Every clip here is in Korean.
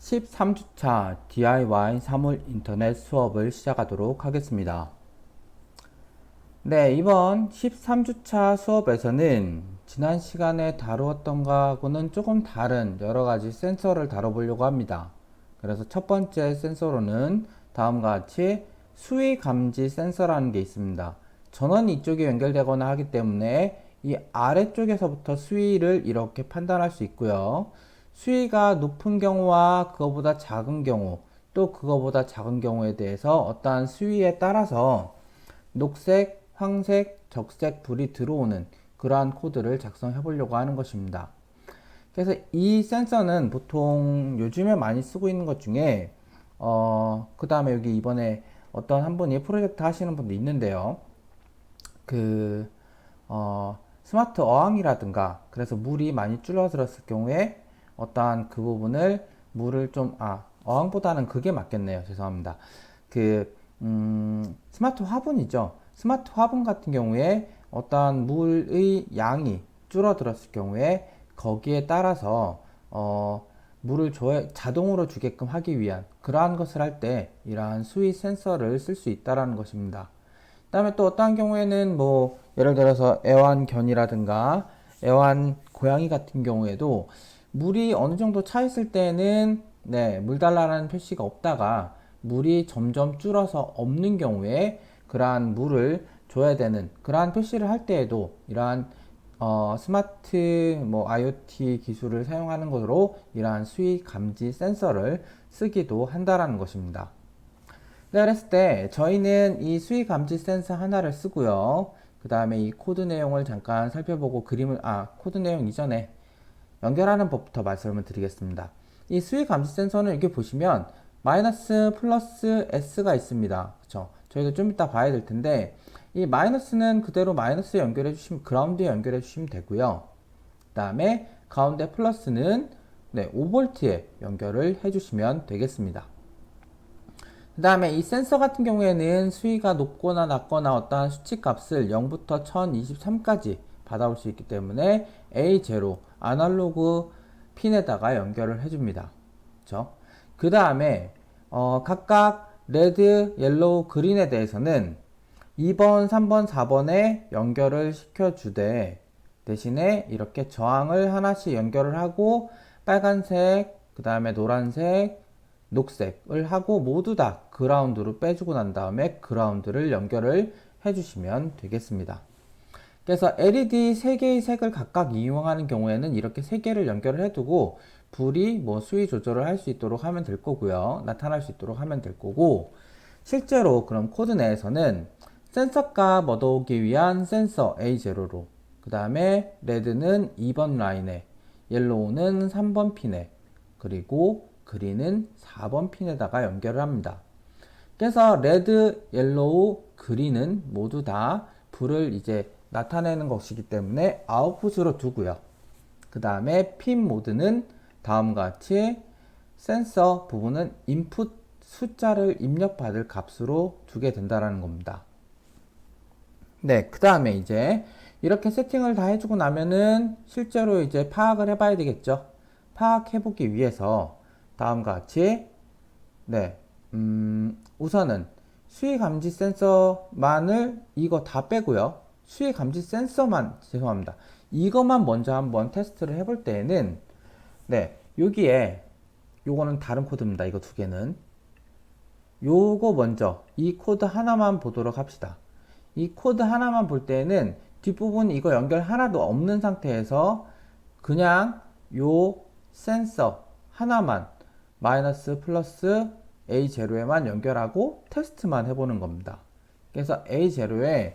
13주차 DIY 사물 인터넷 수업을 시작하도록 하겠습니다. 네, 이번 13주차 수업에서는 지난 시간에 다루었던 것하고는 조금 다른 여러 가지 센서를 다뤄보려고 합니다. 그래서 첫 번째 센서로는 다음과 같이 수위 감지 센서라는 게 있습니다. 전원이 이쪽에 연결되거나 하기 때문에 이 아래쪽에서부터 수위를 이렇게 판단할 수 있고요. 수위가 높은 경우와 그거보다 작은 경우, 또 그거보다 작은 경우에 대해서 어떠한 수위에 따라서 녹색, 황색, 적색 불이 들어오는 그러한 코드를 작성해 보려고 하는 것입니다. 그래서 이 센서는 보통 요즘에 많이 쓰고 있는 것 중에 그 다음에 여기 이번에 어떤 한 분이 프로젝트 하시는 분도 있는데요. 스마트 어항이라든가 그래서 물이 많이 줄어들었을 경우에 어떠한 그 부분을 물을 좀 어항보다는 그게 맞겠네요. 죄송합니다. 스마트 화분이죠. 스마트 화분 같은 경우에 어떠한 물의 양이 줄어들었을 경우에 거기에 따라서 물을 자동으로 주게끔 하기 위한 그러한 것을 할 때 이러한 수위 센서를 쓸 수 있다라는 것입니다. 그 다음에 또 어떠한 경우에는 뭐 예를 들어서 애완견이라든가 애완 고양이 같은 경우에도 물이 어느 정도 차 있을 때는 물 달라는 표시가 없다가 물이 점점 줄어서 없는 경우에 그러한 물을 줘야 되는 그러한 표시를 할 때에도 이러한 스마트 IoT 기술을 사용하는 것으로 이러한 수위 감지 센서를 쓰기도 한다라는 것입니다. 네, 그랬을 때 저희는 이 수위 감지 센서 하나를 쓰고요. 그 다음에 이 코드 내용을 잠깐 살펴보고 코드 내용 이전에 연결하는 법부터 말씀을 드리겠습니다. 이 수위 감지 센서는 이렇게 보시면 마이너스 플러스 S가 있습니다. 그쵸? 저희도 좀 이따 봐야 될 텐데 이 마이너스는 그대로 마이너스에 연결해 주시면 그라운드에 연결해 주시면 되고요. 그 다음에 가운데 플러스는 5V에 연결을 해 주시면 되겠습니다. 그 다음에 이 센서 같은 경우에는 수위가 높거나 낮거나 어떠한 수치 값을 0부터 1023까지 받아올 수 있기 때문에 A0 아날로그 핀에다가 연결을 해줍니다. 그렇죠? 그 다음에 각각 레드, 옐로우, 그린에 대해서는 2번, 3번, 4번에 연결을 시켜주되 대신에 이렇게 저항을 하나씩 연결을 하고 빨간색, 그 다음에 노란색, 녹색을 하고 모두 다 그라운드로 빼주고 난 다음에 그라운드를 연결을 해주시면 되겠습니다. 그래서 LED 3개의 색을 각각 이용하는 경우에는 이렇게 3개를 연결을 해두고 불이 수위 조절을 할 수 있도록 하면 될 거고요. 나타날 수 있도록 하면 될 거고 실제로 그럼 코드 내에서는 센서 값 얻어오기 위한 센서 A0로 그 다음에 레드는 2번 라인에 옐로우는 3번 핀에 그리고 그린은 4번 핀에다가 연결을 합니다. 그래서 레드, 옐로우, 그린은 모두 다 불을 이제 나타내는 것이기 때문에 아웃풋으로 두고요. 그 다음에 핀 모드는 다음과 같이 센서 부분은 인풋 숫자를 입력받을 값으로 두게 된다는 겁니다. 그 다음에 이제 이렇게 세팅을 다 해주고 나면은 실제로 이제 파악을 해봐야 되겠죠. 파악해보기 위해서 다음과 같이 우선은 수위 감지 센서만을 이거 다 빼고요. 수위 감지 센서만 죄송합니다. 이것만 먼저 한번 테스트를 해볼 때에는 여기에 요거는 다른 코드입니다. 이거 두 개는 요거 먼저 이 코드 하나만 보도록 합시다. 이 코드 하나만 볼 때에는 뒷부분 이거 연결 하나도 없는 상태에서 그냥 요 센서 하나만 마이너스 플러스 A0에만 연결하고 테스트만 해보는 겁니다. 그래서 A0에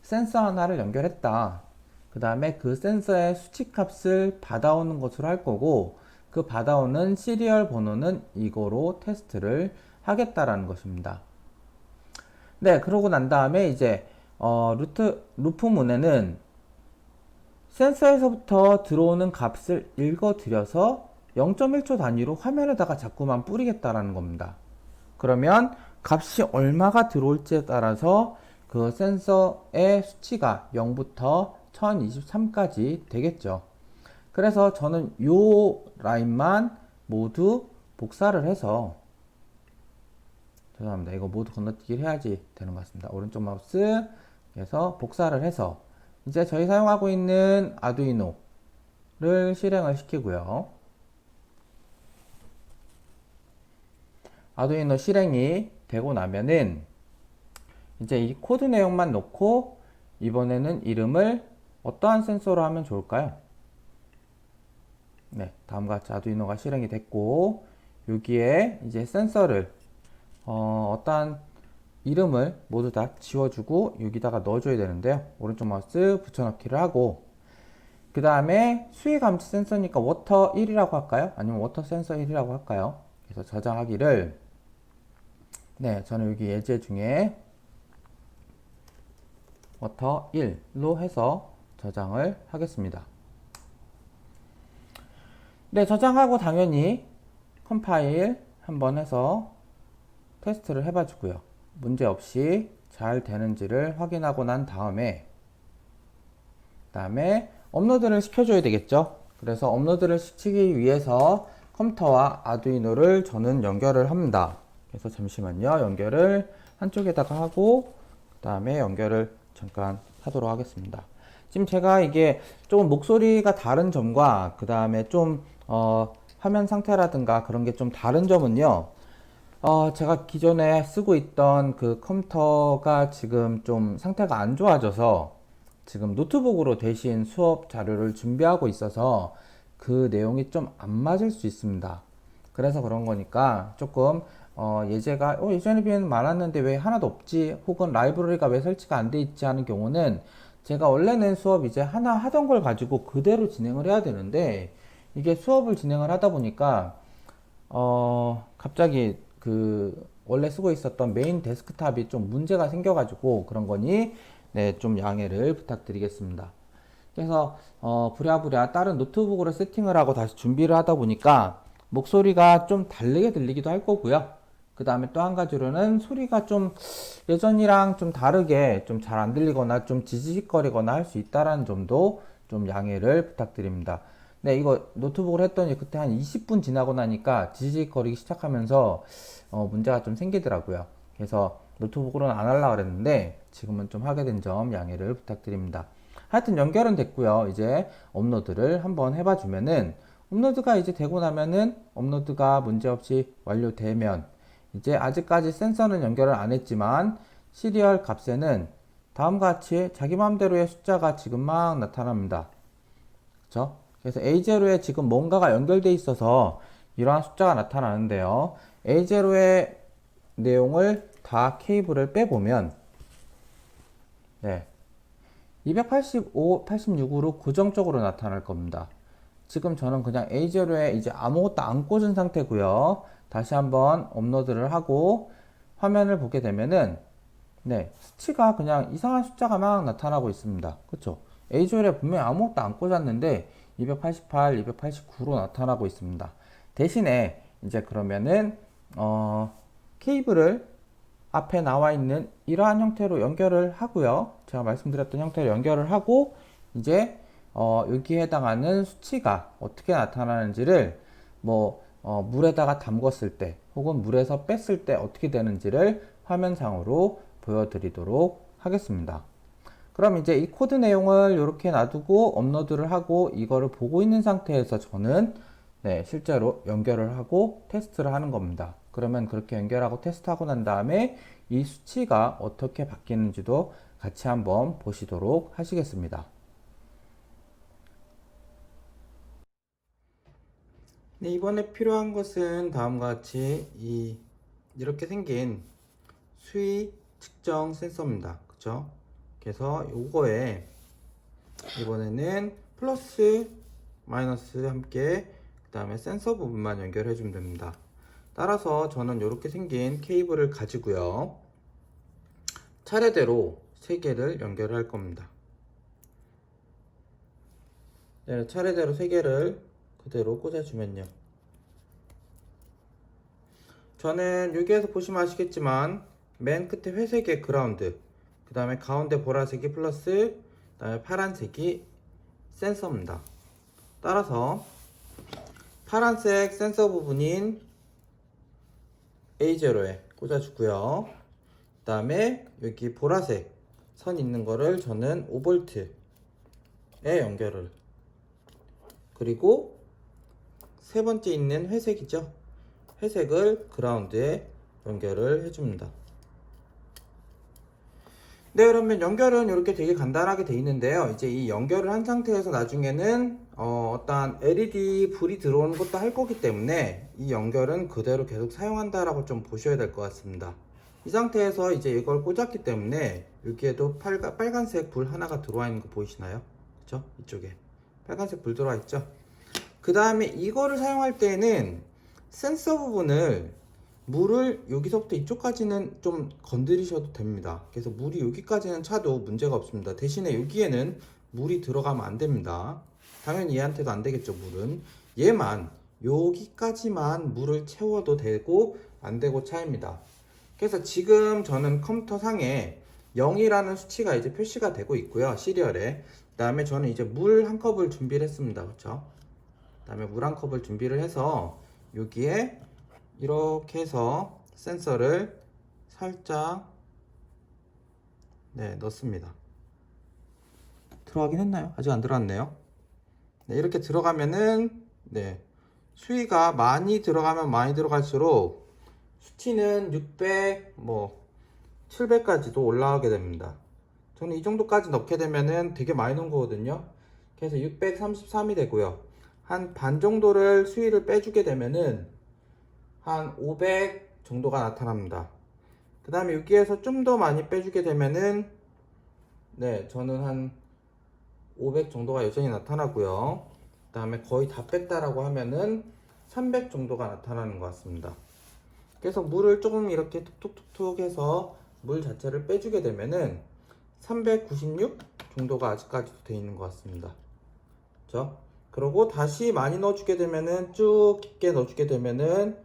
센서 하나를 연결했다. 그 다음에 그 센서의 수치값을 받아오는 것으로 할 거고 그 받아오는 시리얼 번호는 이거로 테스트를 하겠다라는 것입니다. 그러고 난 다음에 이제 루프 문에는 센서에서부터 들어오는 값을 읽어드려서 0.1초 단위로 화면에다가 자꾸만 뿌리겠다라는 겁니다. 그러면 값이 얼마가 들어올지에 따라서 그 센서의 수치가 0부터 1023까지 되겠죠. 그래서 저는 요 라인만 모두 복사를 해서, 죄송합니다. 이거 모두 건너뛰기를 해야지 되는 것 같습니다. 오른쪽 마우스 에서 복사를 해서 이제 저희 사용하고 있는 아두이노를 실행을 시키고요. 아두이노 실행이 되고 나면은 이제 이 코드 내용만 넣고 이번에는 이름을 어떠한 센서로 하면 좋을까요? 네, 다음과 같이 아두이노가 실행이 됐고 여기에 이제 센서를 어떠한 이름을 모두 다 지워주고 여기다가 넣어줘야 되는데요. 오른쪽 마우스 붙여넣기를 하고 그 다음에 수위 감지 센서니까 워터 1이라고 할까요? 아니면 워터 센서 1이라고 할까요? 그래서 저장하기를 네, 저는 여기 예제 중에 워터 1로 해서 저장을 하겠습니다. 네, 저장하고 당연히 컴파일 한번 해서 테스트를 해봐 주고요. 문제없이 잘 되는지를 확인하고 난 다음에 업로드를 시켜줘야 되겠죠. 그래서 업로드를 시키기 위해서 컴퓨터와 아두이노를 저는 연결을 합니다. 그래서 잠시만요. 연결을 한쪽에다가 하고 그 다음에 연결을 잠깐 하도록 하겠습니다. 지금 제가 이게 조금 목소리가 다른 점과 그 다음에 좀 화면 상태라든가 그런 게 좀 다른 점은요. 제가 기존에 쓰고 있던 그 컴퓨터가 지금 좀 상태가 안 좋아져서 지금 노트북으로 대신 수업 자료를 준비하고 있어서 그 내용이 좀 안 맞을 수 있습니다. 그래서 그런 거니까 조금 예제가 예전에 비해는 많았는데 왜 하나도 없지? 혹은 라이브러리가 왜 설치가 안 돼 있지? 하는 경우는 제가 원래는 수업 이제 하나 하던 걸 가지고 그대로 진행을 해야 되는데 이게 수업을 진행을 하다 보니까 갑자기 그 원래 쓰고 있었던 메인 데스크탑이 좀 문제가 생겨가지고 그런 거니 네, 좀 양해를 부탁드리겠습니다. 그래서 부랴부랴 다른 노트북으로 세팅을 하고 다시 준비를 하다 보니까 목소리가 좀 다르게 들리기도 할 거고요. 그 다음에 또 한 가지로는 소리가 좀 예전이랑 좀 다르게 좀 잘 안 들리거나 좀 지지직거리거나 할 수 있다라는 점도 좀 양해를 부탁드립니다. 네, 이거 노트북을 했더니 그때 한 20분 지나고 나니까 지지직거리기 시작하면서 문제가 좀 생기더라고요. 그래서 노트북으로는 안 하려고 그랬는데 지금은 좀 하게 된 점 양해를 부탁드립니다. 하여튼 연결은 됐고요. 이제 업로드를 한번 해봐 주면은 업로드가 이제 되고 나면은 업로드가 문제없이 완료되면 이제 아직까지 센서는 연결을 안 했지만 시리얼 값에는 다음과 같이 자기 마음대로의 숫자가 지금 막 나타납니다. 그렇죠? 그래서 A0에 지금 뭔가가 연결되어 있어서 이러한 숫자가 나타나는데요. A0의 내용을 다 케이블을 빼보면 네, 285, 86으로 고정적으로 나타날 겁니다. 지금 저는 그냥 A0에 이제 아무것도 안 꽂은 상태고요. 다시 한번 업로드를 하고 화면을 보게 되면은 네, 수치가 그냥 이상한 숫자가 막 나타나고 있습니다. 그쵸? A0에 분명히 아무것도 안 꽂았는데 288, 289로 나타나고 있습니다. 대신에 이제 그러면은 케이블을 앞에 나와 있는 이러한 형태로 연결을 하고요. 제가 말씀드렸던 형태로 연결을 하고 이제 여기에 해당하는 수치가 어떻게 나타나는지를 물에다가 담궜을 때 혹은 물에서 뺐을 때 어떻게 되는지를 화면상으로 보여드리도록 하겠습니다. 그럼 이제 이 코드 내용을 이렇게 놔두고 업로드를 하고 이거를 보고 있는 상태에서 저는 네, 실제로 연결을 하고 테스트를 하는 겁니다. 그러면 그렇게 연결하고 테스트하고 난 다음에 이 수치가 어떻게 바뀌는지도 같이 한번 보시도록 하시겠습니다. 네, 이번에 필요한 것은 다음과 같이 이렇게 생긴 수위 측정 센서입니다. 그쵸? 그래서 요거에 이번에는 플러스 마이너스 함께 그 다음에 센서 부분만 연결해 주면 됩니다. 따라서 저는 이렇게 생긴 케이블을 가지고요 차례대로 3개를 연결할 겁니다. 네, 차례대로 3개를 그대로 꽂아주면요, 저는 여기에서 보시면 아시겠지만 맨 끝에 회색의 그라운드, 그 다음에 가운데 보라색이 플러스, 그 다음에 파란색이 센서입니다. 따라서 파란색 센서 부분인 A0에 꽂아주고요. 그 다음에 여기 보라색 선 있는 거를 저는 5V에 연결을, 그리고 세 번째 있는 회색이죠. 회색을 그라운드에 연결을 해줍니다. 네, 그러면 연결은 이렇게 되게 간단하게 돼 있는데요. 이제 이 연결을 한 상태에서 나중에는 어떤 LED 불이 들어오는 것도 할 거기 때문에 이 연결은 그대로 계속 사용한다라고 좀 보셔야 될 것 같습니다. 이 상태에서 이제 이걸 꽂았기 때문에 여기에도 빨간색 불 하나가 들어와 있는 거 보이시나요? 그쵸? 이쪽에 빨간색 불 들어와 있죠? 그 다음에 이거를 사용할 때는 센서 부분을, 물을 여기서부터 이쪽까지는 좀 건드리셔도 됩니다. 그래서 물이 여기까지는 차도 문제가 없습니다. 대신에 여기에는 물이 들어가면 안 됩니다. 당연히 얘한테도 안 되겠죠, 물은. 얘만 여기까지만 물을 채워도 되고 안 되고 차이입니다. 그래서 지금 저는 컴퓨터 상에 0이라는 수치가 이제 표시가 되고 있고요, 시리얼에. 그 다음에 저는 이제 물 한 컵을 준비를 했습니다. 그렇죠? 그 다음에 물 한 컵을 준비를 해서 여기에 이렇게 해서 센서를 살짝 넣습니다. 들어가긴 했나요? 아직 안 들어갔네요. 네, 이렇게 들어가면은 수위가 많이 들어가면 많이 들어갈수록 수치는 600, 700까지도 올라가게 됩니다. 저는 이 정도까지 넣게 되면은 되게 많이 넣은 거거든요. 그래서 633이 되고요. 한 반 정도를 수위를 빼주게 되면은 한 500 정도가 나타납니다. 그 다음에 여기에서 좀 더 많이 빼주게 되면은 저는 한 500 정도가 여전히 나타나고요. 그 다음에 거의 다 뺐다라고 하면은 300 정도가 나타나는 것 같습니다. 그래서 물을 조금 이렇게 톡톡톡톡 해서 물 자체를 빼주게 되면은 396 정도가 아직까지도 되어 있는 것 같습니다. 그렇죠? 그리고 다시 많이 넣어주게 되면은, 쭉 깊게 넣어주게 되면은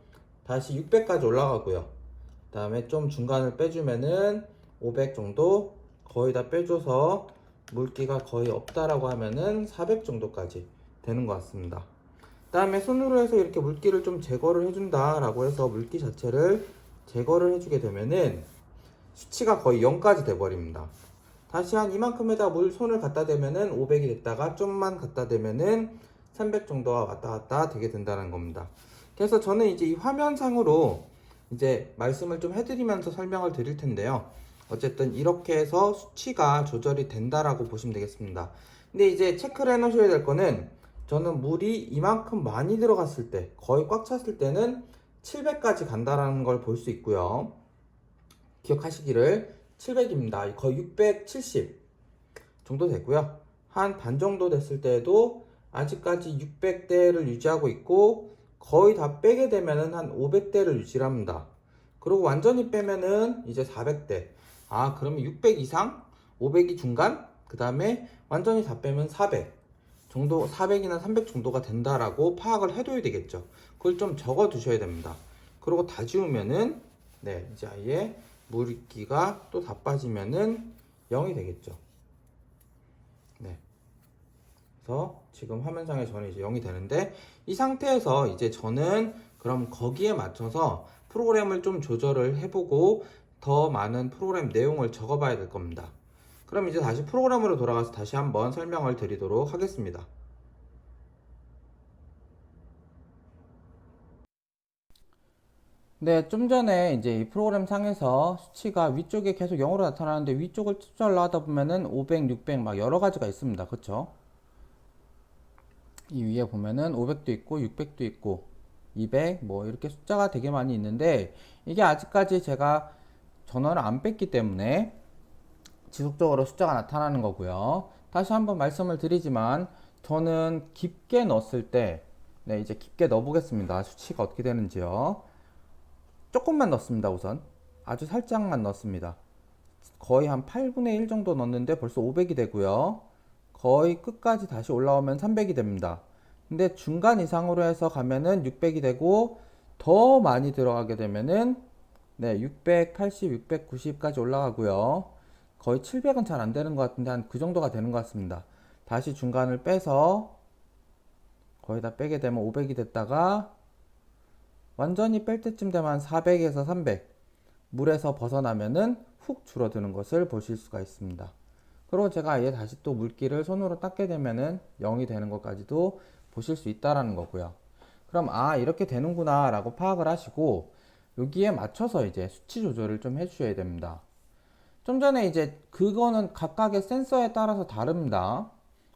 다시 600까지 올라가고요. 그 다음에 좀 중간을 빼주면은 500 정도, 거의 다 빼줘서 물기가 거의 없다라고 하면은 400 정도까지 되는 것 같습니다. 그 다음에 손으로 해서 이렇게 물기를 좀 제거를 해준다 라고 해서 물기 자체를 제거를 해주게 되면은 수치가 거의 0까지 돼버립니다. 다시 한 이만큼에다 물 손을 갖다 대면은 500이 됐다가 좀만 갖다 대면은 300 정도가 왔다 갔다 되게 된다는 겁니다. 그래서 저는 이제 이 화면상으로 이제 말씀을 좀 해드리면서 설명을 드릴 텐데요. 어쨌든 이렇게 해서 수치가 조절이 된다라고 보시면 되겠습니다. 근데 이제 체크를 해 놓으셔야 될 거는, 저는 물이 이만큼 많이 들어갔을 때, 거의 꽉 찼을 때는 700까지 간다라는 걸 볼 수 있고요. 기억하시기를 700입니다. 거의 670 정도 되고요. 한 반 정도 됐을 때에도 아직까지 600대를 유지하고 있고, 거의 다 빼게 되면은 한 500대를 유지합니다. 그리고 완전히 빼면은 이제 400대. 그러면 600 이상, 500이 중간, 그 다음에 완전히 다 빼면 400 정도, 400이나 300 정도가 된다라고 파악을 해둬야 되겠죠. 그걸 좀 적어 두셔야 됩니다. 그리고 다 지우면은 이제 아예 물기가 또 다 빠지면은 0이 되겠죠. 그래서 지금 화면상에 저는 이제 0이 되는데, 이 상태에서 이제 저는 그럼 거기에 맞춰서 프로그램을 좀 조절을 해보고 더 많은 프로그램 내용을 적어봐야 될 겁니다. 그럼 이제 다시 프로그램으로 돌아가서 다시 한번 설명을 드리도록 하겠습니다. 네, 좀 전에 이제 이 프로그램 상에서 수치가 위쪽에 계속 0으로 나타나는데, 위쪽을 쭉 올라가다 보면은 500, 600 막 여러 가지가 있습니다. 그쵸? 이 위에 보면은 500도 있고 600도 있고 200 이렇게 숫자가 되게 많이 있는데, 이게 아직까지 제가 전원을 안 뺐기 때문에 지속적으로 숫자가 나타나는 거고요. 다시 한번 말씀을 드리지만, 저는 깊게 넣었을 때 이제 깊게 넣어 보겠습니다. 수치가 어떻게 되는지요. 조금만 넣습니다. 우선 아주 살짝만 넣습니다. 거의 한 8분의 1 정도 넣었는데 벌써 500이 되고요. 거의 끝까지 다시 올라오면 300이 됩니다. 근데 중간 이상으로 해서 가면은 600이 되고, 더 많이 들어가게 되면은 680, 690까지 올라가고요. 거의 700은 잘 안 되는 것 같은데 한 그 정도가 되는 것 같습니다. 다시 중간을 빼서 거의 다 빼게 되면 500이 됐다가 완전히 뺄 때쯤 되면 400에서 300 물에서 벗어나면은 훅 줄어드는 것을 보실 수가 있습니다. 그리고 제가 얘 다시 또 물기를 손으로 닦게 되면은 0이 되는 것까지도 보실 수 있다라는 거고요. 그럼 아 이렇게 되는구나 라고 파악을 하시고 여기에 맞춰서 이제 수치 조절을 좀 해주셔야 됩니다. 좀 전에 이제 그거는 각각의 센서에 따라서 다릅니다.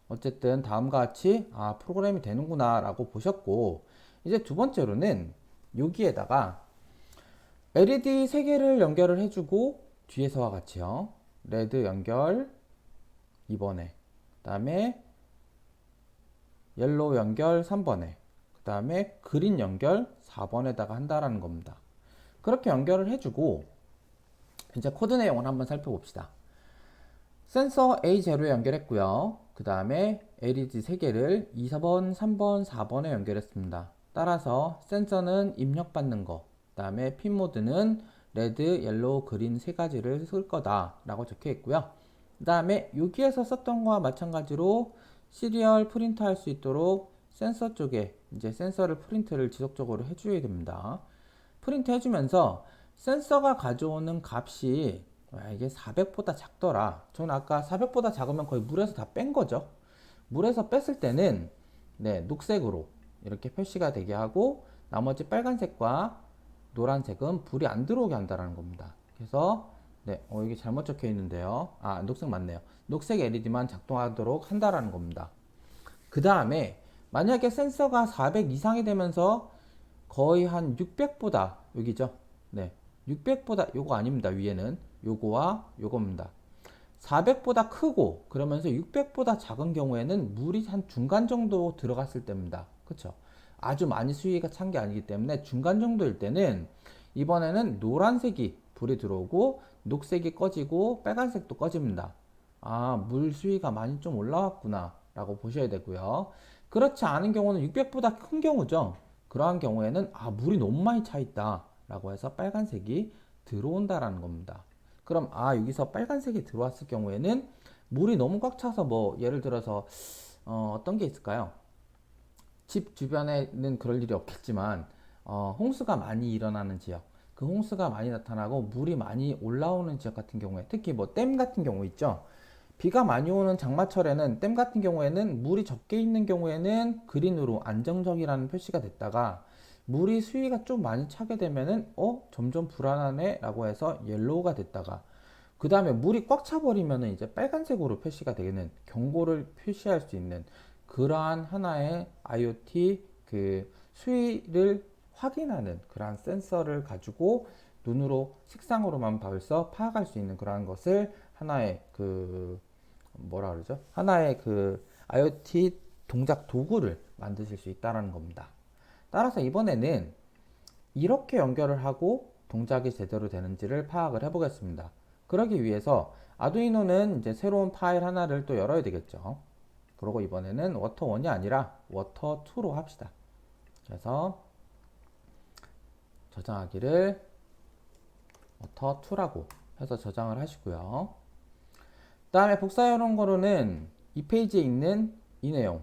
어쨌든 다음과 같이 아 프로그램이 되는구나 라고 보셨고 이제 두 번째로는 여기에다가 LED 3개를 연결을 해주고 뒤에서와 같이요. 레드 연결 2번에 그 다음에 옐로우 연결 3번에 그 다음에 그린 연결 4번에다가 한다라는 겁니다. 그렇게 연결을 해주고 이제 코드 내용을 한번 살펴봅시다. 센서 A0에 연결했고요. 그 다음에 LED 3개를 2번, 3번, 4번에 연결했습니다. 따라서 센서는 입력받는 거, 그 다음에 핀 모드는 레드, 옐로우, 그린 3가지를 쓸 거다 라고 적혀 있고요. 그 다음에 여기에서 썼던 거와 마찬가지로 시리얼 프린트 할 수 있도록 센서 쪽에 이제 센서를 프린트를 지속적으로 해줘야 됩니다. 프린트 해주면서 센서가 가져오는 값이 이게 400보다 작더라. 저는 아까 400보다 작으면 거의 물에서 다 뺀 거죠. 물에서 뺐을 때는 네, 녹색으로 이렇게 표시가 되게 하고 나머지 빨간색과 노란색은 불이 안 들어오게 한다는 겁니다. 그래서 네, 이게 잘못 적혀 있는데요. 아, 녹색 맞네요. 녹색 LED만 작동하도록 한다는 겁니다. 그 다음에 만약에 센서가 400 이상이 되면서 거의 한 600보다 여기죠. 네, 600보다 요거 아닙니다. 위에는 요거와 요겁니다. 400보다 크고 그러면서 600보다 작은 경우에는 물이 한 중간 정도 들어갔을 때입니다. 그쵸? 아주 많이 수위가 찬 게 아니기 때문에 중간 정도일 때는 이번에는 노란색이 불이 들어오고 녹색이 꺼지고 빨간색도 꺼집니다. 아, 물 수위가 많이 좀 올라왔구나 라고 보셔야 되고요. 그렇지 않은 경우는 600보다 큰 경우죠. 그러한 경우에는 아, 물이 너무 많이 차 있다 라고 해서 빨간색이 들어온다라는 겁니다. 그럼 아, 여기서 빨간색이 들어왔을 경우에는 물이 너무 꽉 차서 뭐 예를 들어서 어떤 게 있을까요? 집 주변에는 그럴 일이 없겠지만 홍수가 많이 일어나는 지역, 그 홍수가 많이 나타나고 물이 많이 올라오는 지역 같은 경우에 특히 뭐 댐 같은 경우 있죠. 비가 많이 오는 장마철에는 댐 같은 경우에는 물이 적게 있는 경우에는 그린으로 안정적이라는 표시가 됐다가 물이 수위가 좀 많이 차게 되면은 점점 불안하네 라고 해서 옐로우가 됐다가 그 다음에 물이 꽉 차버리면은 이제 빨간색으로 표시가 되는 경고를 표시할 수 있는 그러한 하나의 IoT 그 수위를 확인하는 그러한 센서를 가지고 눈으로 색상으로만 벌써 파악할 수 있는 그러한 것을 하나의 그 뭐라 그러죠? 하나의 그 IoT 동작 도구를 만드실 수 있다는 겁니다. 따라서 이번에는 이렇게 연결을 하고 동작이 제대로 되는지를 파악을 해보겠습니다. 그러기 위해서 아두이노는 이제 새로운 파일 하나를 또 열어야 되겠죠. 그리고 이번에는 워터1이 아니라 워터2로 합시다. 그래서 저장하기를 워터2라고 해서 저장을 하시고요. 그 다음에 복사해놓은 거로는 이 페이지에 있는 이 내용을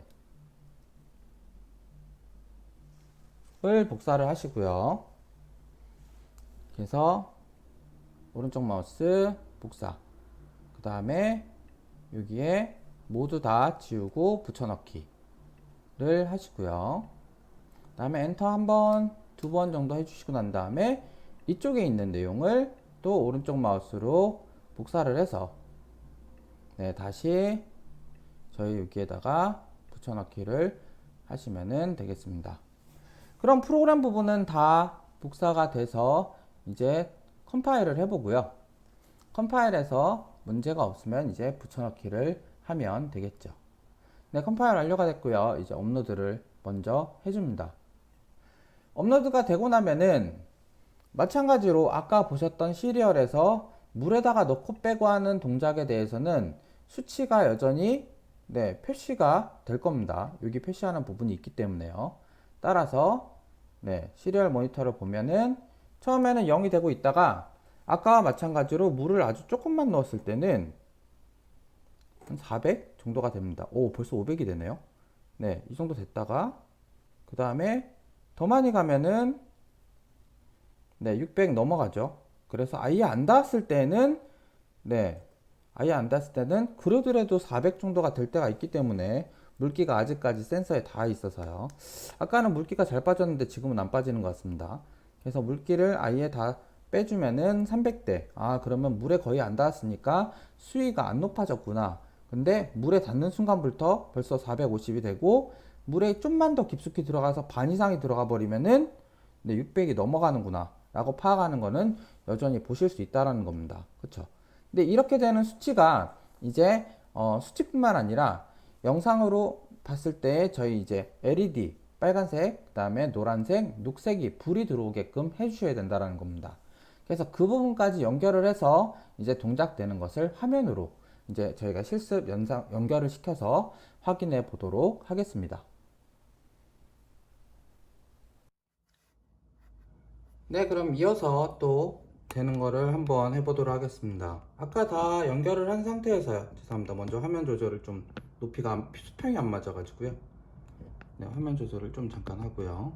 복사를 하시고요. 그래서 오른쪽 마우스 복사, 그 다음에 여기에 모두 다 지우고 붙여넣기를 하시고요. 그 다음에 엔터 한 번, 두 번 정도 해주시고 난 다음에 이쪽에 있는 내용을 또 오른쪽 마우스로 복사를 해서 네, 다시 저희 여기에다가 붙여넣기를 하시면 되겠습니다. 그럼 프로그램 부분은 다 복사가 돼서 이제 컴파일을 해보고요. 컴파일에서 문제가 없으면 이제 붙여넣기를 하면 되겠죠. 네, 컴파일 완료가 됐고요. 이제 업로드를 먼저 해줍니다. 업로드가 되고 나면은 마찬가지로 아까 보셨던 시리얼에서 물에다가 넣고 빼고 하는 동작에 대해서는 수치가 여전히 네, 표시가 될 겁니다. 여기 표시하는 부분이 있기 때문에요. 따라서 네, 시리얼 모니터를 보면은 처음에는 0이 되고 있다가 아까와 마찬가지로 물을 아주 조금만 넣었을 때는 한 400 정도가 됩니다. 오, 벌써 500이 되네요. 네, 이 정도 됐다가 그 다음에 더 많이 가면은 네, 600 넘어가죠. 그래서 아예 안 닿았을 때는, 네, 아예 안 닿았을 때는 그러더라도 400 정도가 될 때가 있기 때문에 물기가 아직까지 센서에 닿아 있어서요. 아까는 물기가 잘 빠졌는데 지금은 안 빠지는 것 같습니다. 그래서 물기를 아예 다 빼주면은 300대. 아, 그러면 물에 거의 안 닿았으니까 수위가 안 높아졌구나. 근데 물에 닿는 순간부터 벌써 450이 되고 물에 좀만 더 깊숙이 들어가서 반 이상이 들어가 버리면은 네, 600이 넘어가는구나 라고 파악하는 거는 여전히 보실 수 있다라는 겁니다. 그쵸? 근데 이렇게 되는 수치가 이제 수치뿐만 아니라 영상으로 봤을 때 저희 이제 LED 빨간색, 그 다음에 노란색, 녹색이 불이 들어오게끔 해주셔야 된다는 겁니다. 그래서 그 부분까지 연결을 해서 이제 동작되는 것을 화면으로 이제 저희가 실습 연결을 시켜서 확인해 보도록 하겠습니다. 네, 그럼 이어서 또 되는 거를 한번 해보도록 하겠습니다. 아까 다 연결을 한 상태에서요. 죄송합니다. 먼저 화면 조절을 좀 높이가 수평이 안 맞아가지고요. 네, 화면 조절을 좀 잠깐 하고요.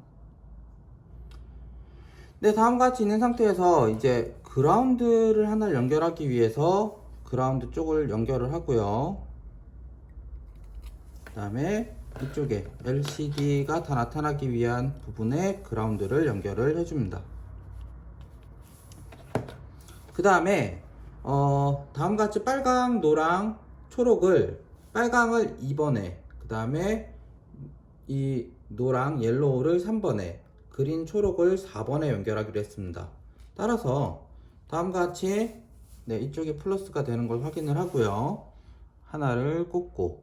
네, 다음과 같이 있는 상태에서 이제 그라운드를 하나 연결하기 위해서 그라운드 쪽을 연결을 하고요. 그 다음에 이쪽에 LCD가 다 나타나기 위한 부분에 그라운드를 연결을 해줍니다. 그 다음에 다음같이 빨강, 노랑, 초록을 빨강을 2번에 그 다음에 이 노랑, 옐로우를 3번에 그린, 초록을 4번에 연결하기로 했습니다. 따라서 다음같이 네, 이쪽에 플러스가 되는 걸 확인을 하고요. 하나를 꽂고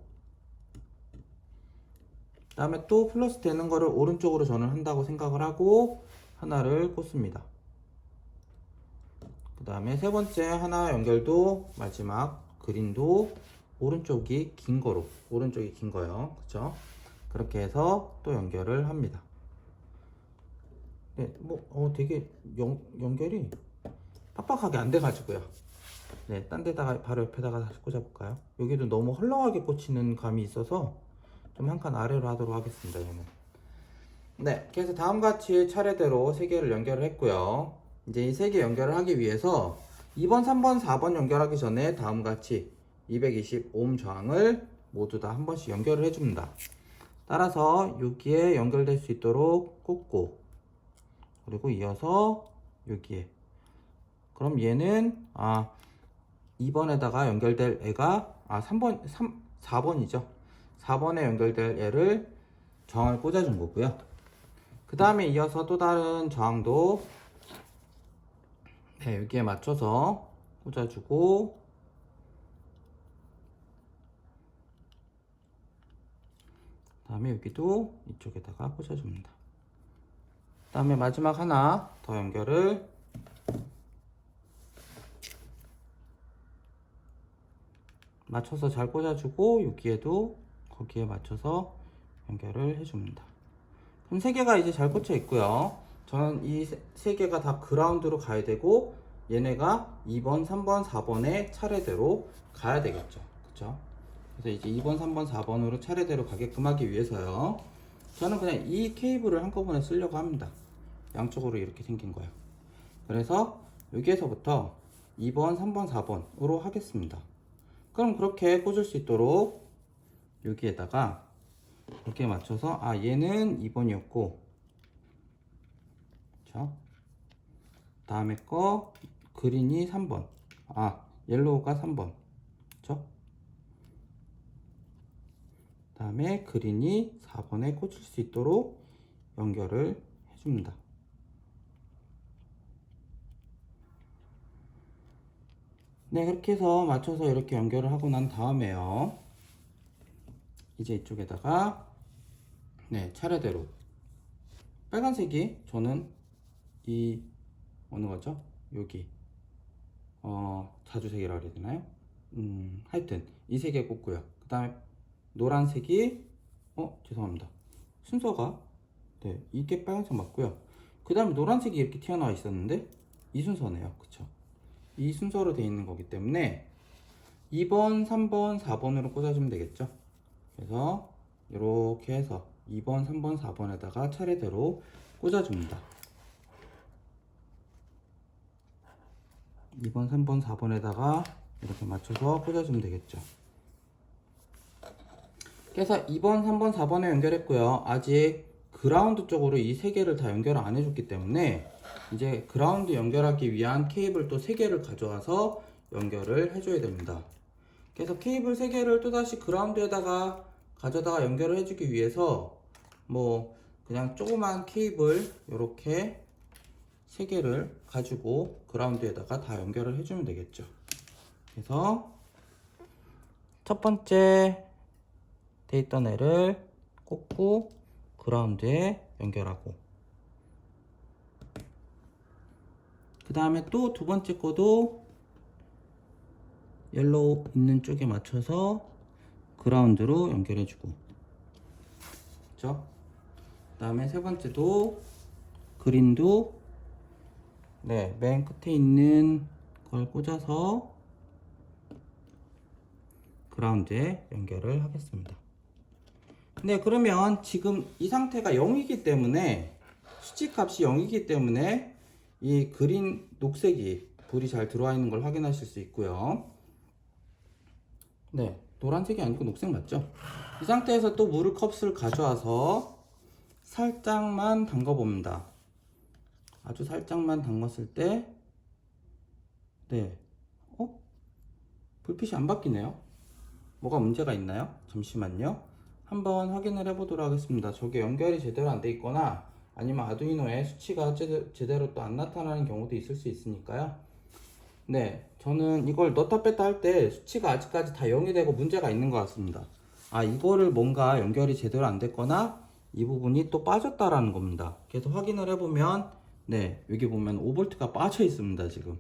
그 다음에 또 플러스 되는 거를 오른쪽으로 저는 한다고 생각을 하고 하나를 꽂습니다. 그 다음에 세 번째 하나 연결도 마지막 그린도 오른쪽이 긴 거로 오른쪽이 긴 거요. 그쵸? 그렇게 해서 또 연결을 합니다. 네, 되게 연결이 빡빡하게 안 돼가지고요. 네, 딴 데다가 바로 옆에다가 다시 꽂아볼까요? 여기도 너무 헐렁하게 꽂히는 감이 있어서 좀 한 칸 아래로 하도록 하겠습니다. 얘는. 네, 그래서 다음같이 차례대로 세 개를 연결을 했고요. 이제 이 세 개 연결을 하기 위해서 2번, 3번, 4번 연결하기 전에 다음같이 220오hm 저항을 모두 다 한 번씩 연결을 해줍니다. 따라서 여기에 연결될 수 있도록 꽂고 그리고 이어서 여기에 그럼 얘는 2번에다가 연결될 애가 4번이죠. 4번에 연결될 애를 저항을 꽂아준 거고요. 그 다음에 이어서 또 다른 저항도 네, 여기에 맞춰서 꽂아주고 그 다음에 여기도 이쪽에다가 꽂아줍니다. 그 다음에 마지막 하나 더 연결을 맞춰서 잘 꽂아주고 여기에도 거기에 맞춰서 연결을 해줍니다. 그럼 세 개가 이제 잘 꽂혀 있고요. 저는 이 세 개가 다 그라운드로 가야 되고 얘네가 2번, 3번, 4번에 차례대로 가야 되겠죠. 그쵸? 그래서 이제 2번, 3번, 4번으로 차례대로 가게끔 하기 위해서요. 저는 그냥 이 케이블을 한꺼번에 쓰려고 합니다. 양쪽으로 이렇게 생긴 거예요. 그래서 여기에서부터 2번, 3번, 4번으로 하겠습니다. 그럼 그렇게 꽂을 수 있도록 여기에다가 이렇게 맞춰서 얘는 2번이었고 그쵸? 다음에 거 그린이 3번 옐로우가 3번 그쵸? 다음에 그린이 4번에 꽂힐 수 있도록 연결을 해줍니다. 네, 그렇게 해서 맞춰서 이렇게 연결을 하고 난 다음에요. 이제 이쪽에다가 네, 차례대로 빨간색이 저는 이 어느 거죠? 여기 자주색이라고 해야 되나요? 하여튼 이 세 개 꽂고요. 그 다음에 노란색이 죄송합니다. 순서가 네, 이게 빨간색 맞고요. 그 다음에 노란색이 이렇게 튀어나와 있었는데 이 순서네요. 그쵸? 이 순서로 되어 있는 거기 때문에 2번, 3번, 4번으로 꽂아주면 되겠죠. 그래서 이렇게 해서 2번, 3번, 4번에다가 차례대로 꽂아줍니다. 2번, 3번, 4번에다가 이렇게 맞춰서 꽂아주면 되겠죠. 그래서 2번, 3번, 4번에 연결했고요. 아직 그라운드 쪽으로 이 세 개를 다 연결을 안 해줬기 때문에 이제 그라운드 연결하기 위한 케이블 또 3개를 가져와서 연결을 해줘야 됩니다. 그래서 케이블 3개를 또다시 그라운드에다가 가져다가 연결을 해주기 위해서 뭐 그냥 조그만 케이블 이렇게 3개를 가지고 그라운드에다가 다 연결을 해주면 되겠죠. 그래서 첫 번째 돼 있던 애를 꽂고 그라운드에 연결하고, 그 다음에 또 두 번째 거도 옐로우 있는 쪽에 맞춰서 그라운드로 연결해주고, 그렇죠? 그 다음에 세 번째도 그린도 네, 맨 끝에 있는 걸 꽂아서 그라운드에 연결을 하겠습니다. 네, 그러면 지금 이 상태가 0이기 때문에, 수치 값이 0이기 때문에 이 그린 녹색이 불이 잘 들어와 있는 걸 확인하실 수 있고요. 네, 노란색이 아니고 녹색 맞죠? 이 상태에서 또 물을 컵을 가져와서 살짝만 담가 봅니다. 아주 살짝만 담갔을 때, 네, 불빛이 안 바뀌네요. 뭐가 문제가 있나요? 잠시만요. 한번 확인을 해보도록 하겠습니다. 저게 연결이 제대로 안 돼 있거나 아니면 아두이노에 수치가 제대로 또 안 나타나는 경우도 있을 수 있으니까요. 네, 저는 이걸 넣다 뺐다 할 때 수치가 아직까지 다 0이 되고 문제가 있는 것 같습니다. 아, 이거를 뭔가 연결이 제대로 안 됐거나 이 부분이 또 빠졌다라는 겁니다. 그래서 확인을 해보면, 네, 여기 보면 5V가 빠져 있습니다, 지금.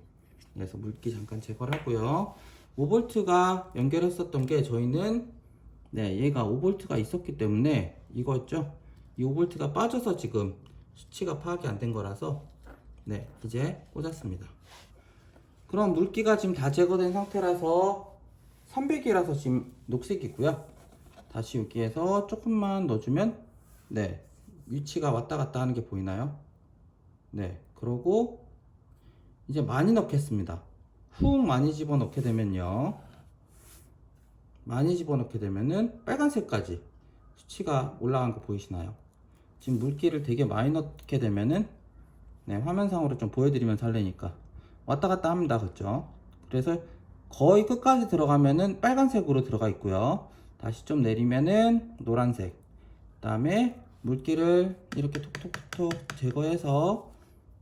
그래서 물기 잠깐 제거를 하고요. 5V가 연결했었던 게 저희는, 네, 얘가 5V가 있었기 때문에 이거였죠? 이 5V가 빠져서 지금 수치가 파악이 안 된 거라서, 네, 이제 꽂았습니다. 그럼 물기가 지금 다 제거된 상태라서 300이라서 지금 녹색이고요. 다시 여기에서 조금만 넣어주면, 네, 위치가 왔다 갔다 하는 게 보이나요? 네, 그러고 이제 많이 넣겠습니다. 훅 많이 집어넣게 되면요, 많이 집어넣게 되면은 빨간색까지 수치가 올라간 거 보이시나요? 지금 물기를 되게 많이 넣게 되면은, 네, 화면상으로 좀 보여드리면서 하려니까 왔다 갔다 합니다. 그렇죠? 그래서 거의 끝까지 들어가면은 빨간색으로 들어가 있고요. 다시 좀 내리면은 노란색. 그 다음에 물기를 이렇게 톡톡톡 제거해서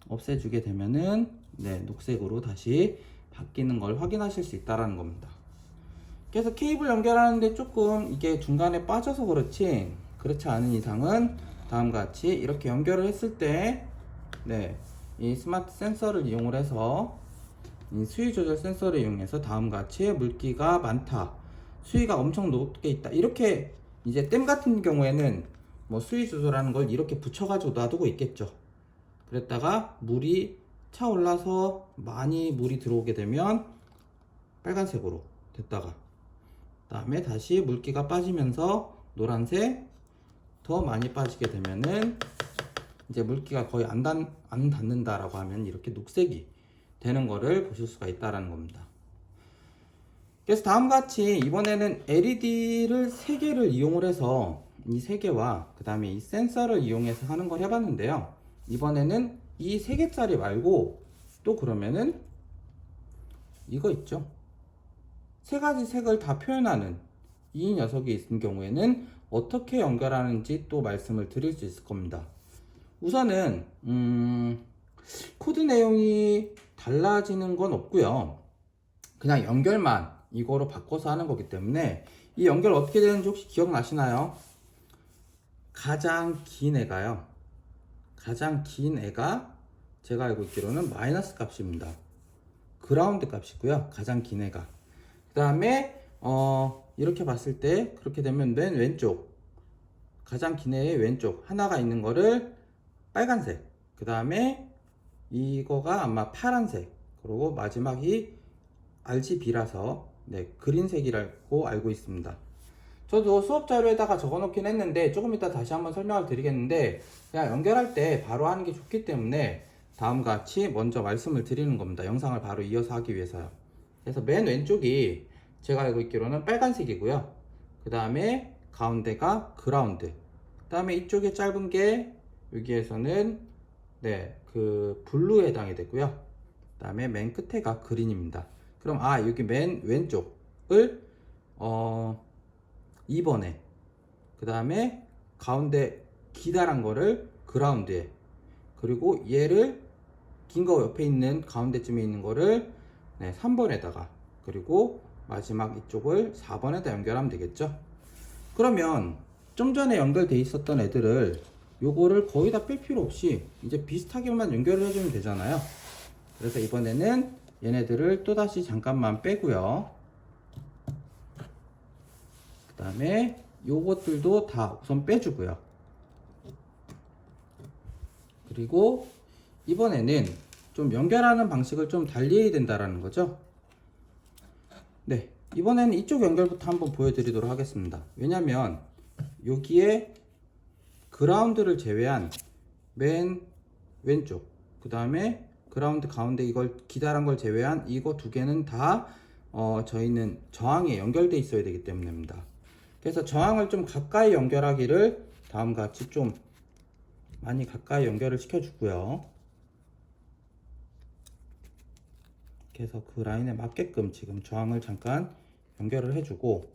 없애주게 되면은, 네, 녹색으로 다시 바뀌는 걸 확인하실 수 있다는 겁니다. 그래서 케이블 연결하는데 조금 이게 중간에 빠져서 그렇지 않은 이상은 다음과 같이 이렇게 연결을 했을 때, 네, 이 스마트 센서를 이용을 해서, 이 수위 조절 센서를 이용해서 다음과 같이 물기가 많다, 수위가 엄청 높게 있다, 이렇게 이제 댐 같은 경우에는 뭐 수위 조절하는 걸 이렇게 붙여가지고 놔두고 있겠죠. 그랬다가 물이 차올라서 많이 물이 들어오게 되면 빨간색으로 됐다가, 그 다음에 다시 물기가 빠지면서 노란색, 더 많이 빠지게 되면은 이제 물기가 거의 안 닿는다라고 하면 이렇게 녹색이 되는 거를 보실 수가 있다라는 겁니다. 그래서 다음과 같이 이번에는 LED를 3개를 이용을 해서 이 3개와 그 다음에 이 센서를 이용해서 하는 걸 해봤는데요. 이번에는 이 3개짜리 말고 또 그러면은 이거 있죠. 3가지 색을 다 표현하는 이 녀석이 있는 경우에는 어떻게 연결하는지 또 말씀을 드릴 수 있을 겁니다. 우선은 코드 내용이 달라지는 건 없고요. 그냥 연결만 이거로 바꿔서 하는 거기 때문에, 이 연결 어떻게 되는지 혹시 기억나시나요? 가장 긴 애가요, 가장 긴 애가 제가 알고 있기로는 마이너스 값입니다. 그라운드 값이고요, 가장 긴 애가. 그 다음에 이렇게 봤을 때 그렇게 되면 맨 왼쪽, 가장 긴 애의 왼쪽 하나가 있는 거를 빨간색, 그 다음에 이거가 아마 파란색, 그리고 마지막이 RGB라서, 네, 그린색이라고 알고 있습니다. 저도 수업 자료에다가 적어 놓긴 했는데 조금 이따 다시 한번 설명을 드리겠는데, 그냥 연결할 때 바로 하는 게 좋기 때문에 다음과 같이 먼저 말씀을 드리는 겁니다. 영상을 바로 이어서 하기 위해서요. 그래서 맨 왼쪽이 제가 알고 있기로는 빨간색이고요. 그 다음에 가운데가 그라운드. 그 다음에 이쪽에 짧은 게 여기에서는 그 블루에 해당이 되고요. 그 다음에 맨 끝에가 그린입니다. 그럼 여기 맨 왼쪽을 2번에, 그 다음에 가운데 기다란 거를 그라운드에, 그리고 얘를 긴 거 옆에 있는 가운데쯤에 있는 거를 3번에다가, 그리고 마지막 이쪽을 4번에다 연결하면 되겠죠. 그러면 좀 전에 연결돼 있었던 애들을 요거를 거의 다 뺄 필요 없이 이제 비슷하게만 연결을 해주면 되잖아요. 그래서 이번에는 얘네들을 또다시 잠깐만 빼고요. 그 다음에 요것들도 다 우선 빼주고요. 그리고 이번에는 좀 연결하는 방식을 좀 달리 해야 된다라는 거죠. 네, 이번에는 이쪽 연결부터 한번 보여드리도록 하겠습니다. 왜냐면 여기에 그라운드를 제외한 맨 왼쪽, 그 다음에 그라운드 가운데 이걸 기다란 걸 제외한 이거 두 개는 다 저희는 저항에 연결돼 있어야 되기 때문입니다. 그래서 저항을 좀 가까이 연결하기를 다음과 같이 좀 많이 가까이 연결을 시켜주고요. 그래서 그 라인에 맞게끔 지금 저항을 잠깐 연결을 해주고,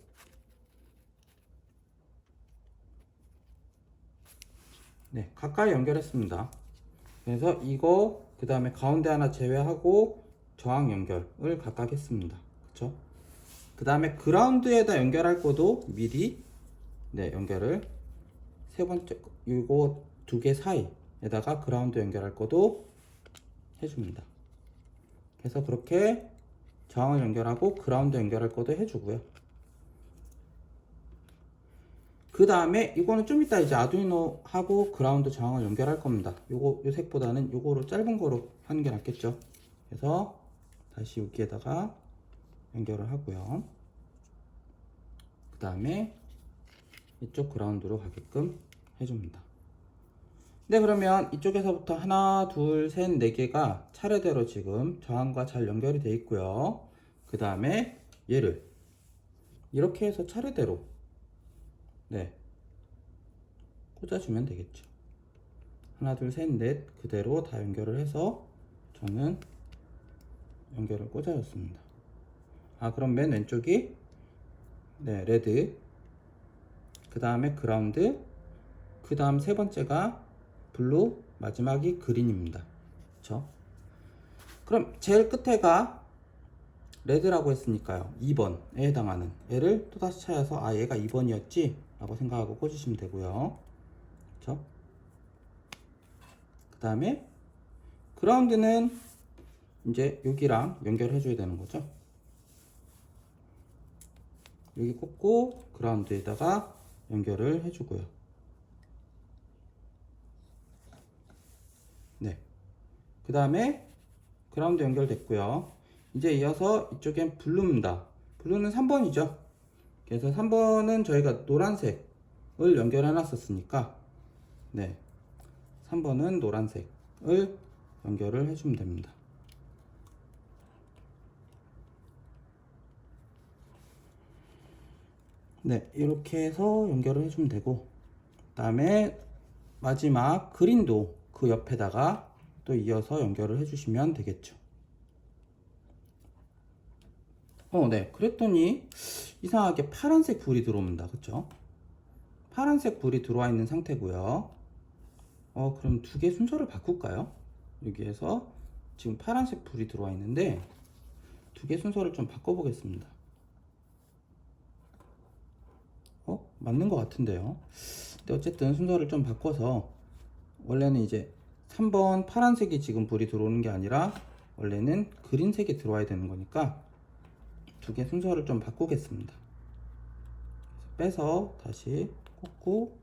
네, 가까이 연결했습니다. 그래서 이거 그 다음에 가운데 하나 제외하고 저항 연결을 각각 했습니다. 그쵸? 그 다음에 그라운드에다 연결할 거도 미리 연결을 세 번째 이거 두 개 사이에다가 그라운드 연결할 거도 해줍니다. 그래서 그렇게 저항을 연결하고 그라운드 연결할 것도 해주고요. 그 다음에 이거는 좀 이따 이제 아두이노하고 그라운드 저항을 연결할 겁니다. 요 색보다는 요거로 짧은 거로 하는 게 낫겠죠. 그래서 다시 여기에다가 연결을 하고요. 그 다음에 이쪽 그라운드로 가게끔 해줍니다. 네, 그러면 이쪽에서부터 하나, 둘, 셋, 네 개가 차례대로 지금 저항과 잘 연결이 되어 있고요. 그 다음에 얘를 이렇게 해서 차례대로 꽂아주면 되겠죠. 하나, 둘, 셋, 넷 그대로 다 연결을 해서 저는 연결을 꽂아줬습니다. 그럼 맨 왼쪽이 레드, 그 다음에 그라운드, 그 다음 세 번째가 블루, 마지막이 그린입니다. 그쵸? 그럼 제일 끝에가 레드라고 했으니까요. 2번에 해당하는 얘를 또다시 찾아서 얘가 2번이었지? 라고 생각하고 꽂으시면 되고요. 그쵸? 그 다음에 그라운드는 이제 여기랑 연결해 줘야 되는 거죠. 여기 꽂고 그라운드에다가 연결을 해주고요. 그 다음에 그라운드 연결됐고요. 이제 이어서 이쪽엔 블루입니다. 블루는 3번이죠. 그래서 3번은 저희가 노란색을 연결해 놨었으니까 3번은 노란색을 연결을 해주면 됩니다. 이렇게 해서 연결을 해주면 되고, 그 다음에 마지막 그린도 그 옆에다가 또 이어서 연결을 해주시면 되겠죠. 그랬더니 이상하게 파란색 불이 들어옵니다. 그쵸? 파란색 불이 들어와 있는 상태고요. 그럼 두 개 순서를 바꿀까요? 여기에서 지금 파란색 불이 들어와 있는데 두 개 순서를 좀 바꿔보겠습니다. 맞는 것 같은데요. 근데 어쨌든 순서를 좀 바꿔서, 원래는 이제 3번 파란색이 지금 불이 들어오는 게 아니라 원래는 그린색이 들어와야 되는 거니까 두 개 순서를 좀 바꾸겠습니다. 빼서 다시 꽂고,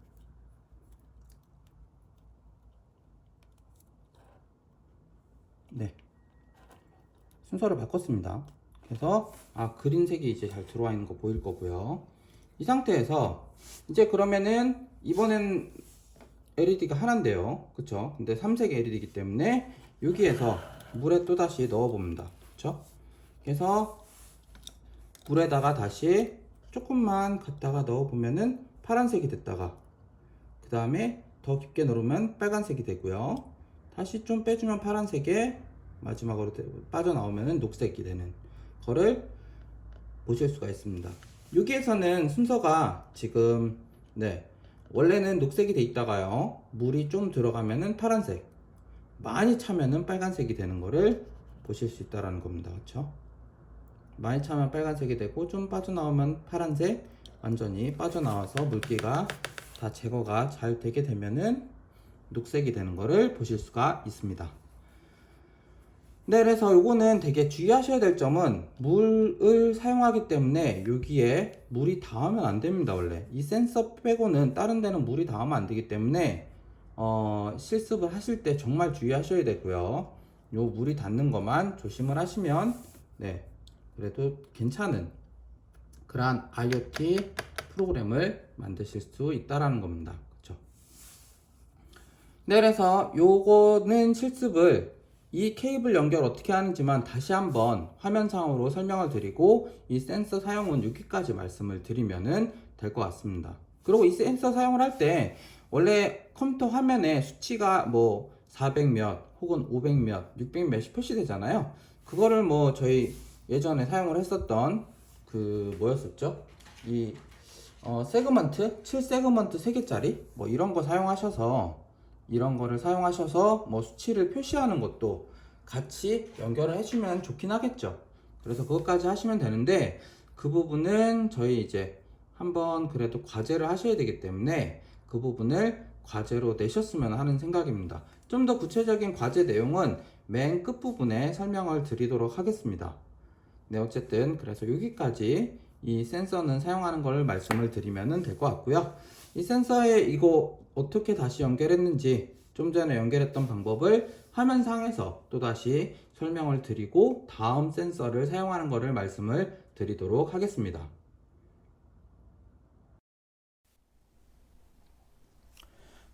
순서를 바꿨습니다. 그래서 그린색이 이제 잘 들어와 있는 거 보일 거고요. 이 상태에서 이제 그러면은 이번엔 LED가 하나인데요. 그쵸? 근데 3색의 LED이기 때문에 여기에서 물에 또다시 넣어봅니다. 그쵸? 그래서 물에다가 다시 조금만 갖다가 넣어보면은 파란색이 됐다가 그 다음에 더 깊게 누르면 빨간색이 되고요. 다시 좀 빼주면 파란색에 마지막으로 빠져나오면은 녹색이 되는 거를 보실 수가 있습니다. 여기에서는 순서가 지금 원래는 녹색이 돼 있다가요, 물이 좀 들어가면은 파란색, 많이 차면은 빨간색이 되는 거를 보실 수 있다라는 겁니다. 그렇죠? 많이 차면 빨간색이 되고 좀 빠져나오면 파란색, 완전히 빠져나와서 물기가 다 제거가 잘 되게 되면은 녹색이 되는 거를 보실 수가 있습니다. 네, 그래서 요거는 되게 주의하셔야 될 점은 물을 사용하기 때문에 여기에 물이 닿으면 안 됩니다. 원래 이 센서 빼고는 다른 데는 물이 닿으면 안 되기 때문에 실습을 하실 때 정말 주의하셔야 되고요. 요 물이 닿는 것만 조심을 하시면 그래도 괜찮은 그러한 IoT 프로그램을 만드실 수 있다라는 겁니다. 그렇죠? 네, 그래서 요거는 실습을 이 케이블 연결 어떻게 하는지만 다시 한번 화면상으로 설명을 드리고 이 센서 사용은 여기까지 말씀을 드리면은 될 것 같습니다. 그리고 이 센서 사용을 할 때 원래 컴퓨터 화면에 수치가 뭐 400 몇 혹은 500 몇, 600 몇이 표시되잖아요. 그거를 뭐 저희 예전에 사용을 했었던 그 뭐였었죠? 이 세그먼트, 7세그먼트 3개짜리 뭐 이런 거 사용하셔서 이런 거를 사용하셔서 뭐 수치를 표시하는 것도 같이 연결을 해주면 좋긴 하겠죠. 그래서 그것까지 하시면 되는데 그 부분은 저희 이제 한번 그래도 과제를 하셔야 되기 때문에 그 부분을 과제로 내셨으면 하는 생각입니다. 좀 더 구체적인 과제 내용은 맨 끝부분에 설명을 드리도록 하겠습니다. 네, 어쨌든 그래서 여기까지 이 센서는 사용하는 걸 말씀을 드리면 될 것 같고요. 이 센서에 이거 어떻게 다시 연결했는지 좀 전에 연결했던 방법을 화면상에서 또다시 설명을 드리고 다음 센서를 사용하는 것을 말씀을 드리도록 하겠습니다.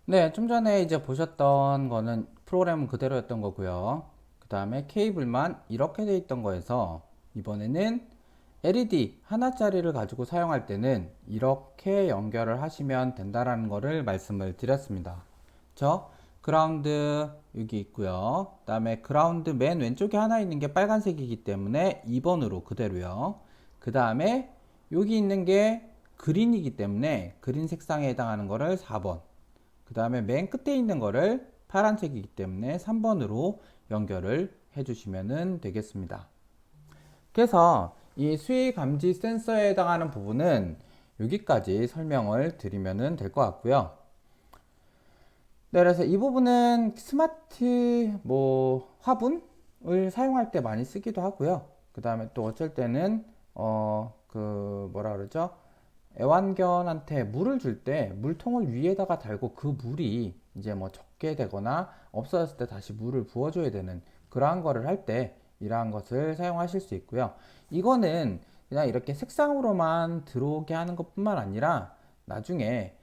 네, 좀 전에 이제 보셨던 거는 프로그램은 그대로였던 거고요. 그 다음에 케이블만 이렇게 돼 있던 거에서 이번에는 LED 하나짜리를 가지고 사용할 때는 이렇게 연결을 하시면 된다라는 거를 말씀을 드렸습니다. 저 그라운드 여기 있고요. 그 다음에 그라운드 맨 왼쪽에 하나 있는 게 빨간색이기 때문에 2번으로 그대로요. 그 다음에 여기 있는 게 그린이기 때문에 그린 색상에 해당하는 거를 4번. 그 다음에 맨 끝에 있는 거를 파란색이기 때문에 3번으로 연결을 해주시면 되겠습니다. 그래서 이 수위 감지 센서에 해당하는 부분은 여기까지 설명을 드리면 될 것 같고요. 네, 그래서 이 부분은 스마트 화분을 사용할 때 많이 쓰기도 하고요. 그 다음에 또 어쩔 때는 뭐라 그러죠? 애완견한테 물을 줄 때 물통을 위에다가 달고 그 물이 이제 뭐 적게 되거나 없어졌을 때 다시 물을 부어줘야 되는 그러한 거를 할 때 이러한 것을 사용하실 수 있고요. 이거는 그냥 이렇게 색상으로만 들어오게 하는 것뿐만 아니라 나중에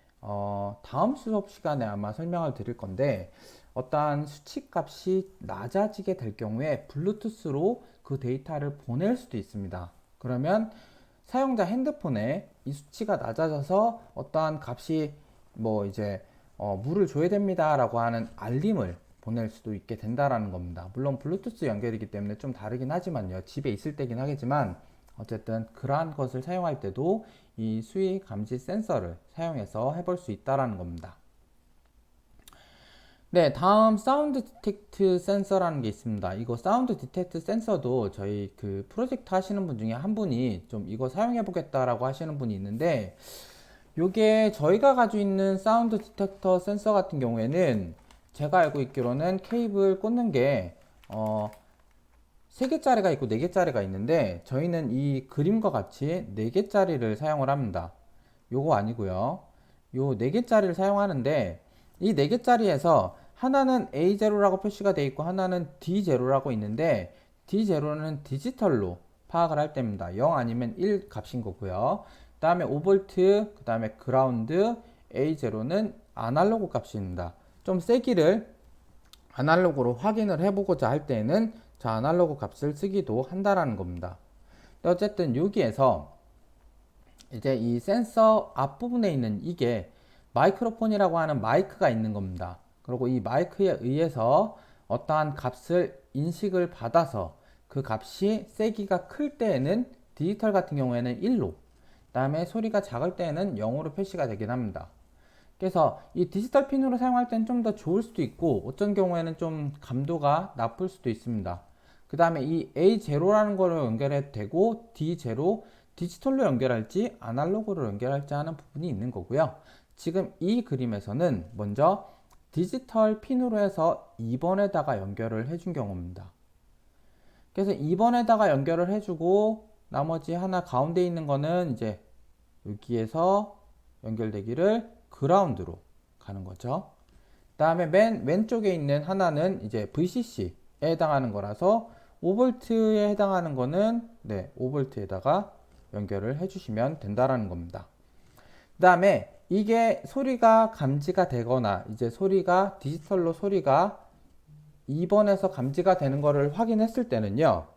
다음 수업 시간에 아마 설명을 드릴 건데 어떠한 수치 값이 낮아지게 될 경우에 블루투스로 그 데이터를 보낼 수도 있습니다. 그러면 사용자 핸드폰에 이 수치가 낮아져서 어떠한 값이 물을 줘야 됩니다 라고 하는 알림을 보낼 수도 있게 된다라는 겁니다. 물론 블루투스 연결이기 때문에 좀 다르긴 하지만요. 집에 있을 때긴 하겠지만 어쨌든 그러한 것을 사용할 때도 이 수위 감지 센서를 사용해서 해볼 수 있다라는 겁니다. 네, 다음 사운드 디텍트 센서라는 게 있습니다. 이거 사운드 디텍트 센서도 저희 그 프로젝트 하시는 분 중에 한 분이 좀 이거 사용해 보겠다라고 하시는 분이 있는데 요게 저희가 가지고 있는 사운드 디텍터 센서 같은 경우에는 제가 알고 있기로는 케이블 꽂는 게 3개짜리가 있고 4개짜리가 있는데 저희는 이 그림과 같이 4개짜리를 사용을 합니다. 요거 아니고요. 요 4개짜리를 사용하는데 이 4개짜리에서 하나는 A0라고 표시가 되어 있고 하나는 D0라고 있는데 D0는 디지털로 파악을 할 때입니다. 0 아니면 1 값인 거고요. 그 다음에 5V, 그 다음에 그라운드, A0는 아날로그 값입니다. 좀 세기를 아날로그로 확인을 해보고자 할 때에는 저 아날로그 값을 쓰기도 한다라는 겁니다. 어쨌든 여기에서 이제 이 센서 앞부분에 있는 이게 마이크로폰이라고 하는 마이크가 있는 겁니다. 그리고 이 마이크에 의해서 어떠한 값을 인식을 받아서 그 값이 세기가 클 때에는 디지털 같은 경우에는 1로, 그 다음에 소리가 작을 때에는 0으로 표시가 되긴 합니다. 그래서 이 디지털 핀으로 사용할 때는 좀 더 좋을 수도 있고 어떤 경우에는 좀 감도가 나쁠 수도 있습니다. 그 다음에 이 A0라는 거를 연결해도 되고 D0 디지털로 연결할지 아날로그로 연결할지 하는 부분이 있는 거고요. 지금 이 그림에서는 먼저 디지털 핀으로 해서 2번에다가 연결을 해준 경우입니다. 그래서 2번에다가 연결을 해주고 나머지 하나 가운데 있는 거는 이제 여기에서 연결되기를 그라운드로 가는 거죠. 그 다음에 맨 왼쪽에 있는 하나는 이제 VCC에 해당하는 거라서 5V에 해당하는 거는 5V에다가 연결을 해주시면 된다라는 겁니다. 그 다음에 이게 소리가 감지가 되거나 이제 소리가 디지털로 소리가 2번에서 감지가 되는 거를 확인했을 때는요.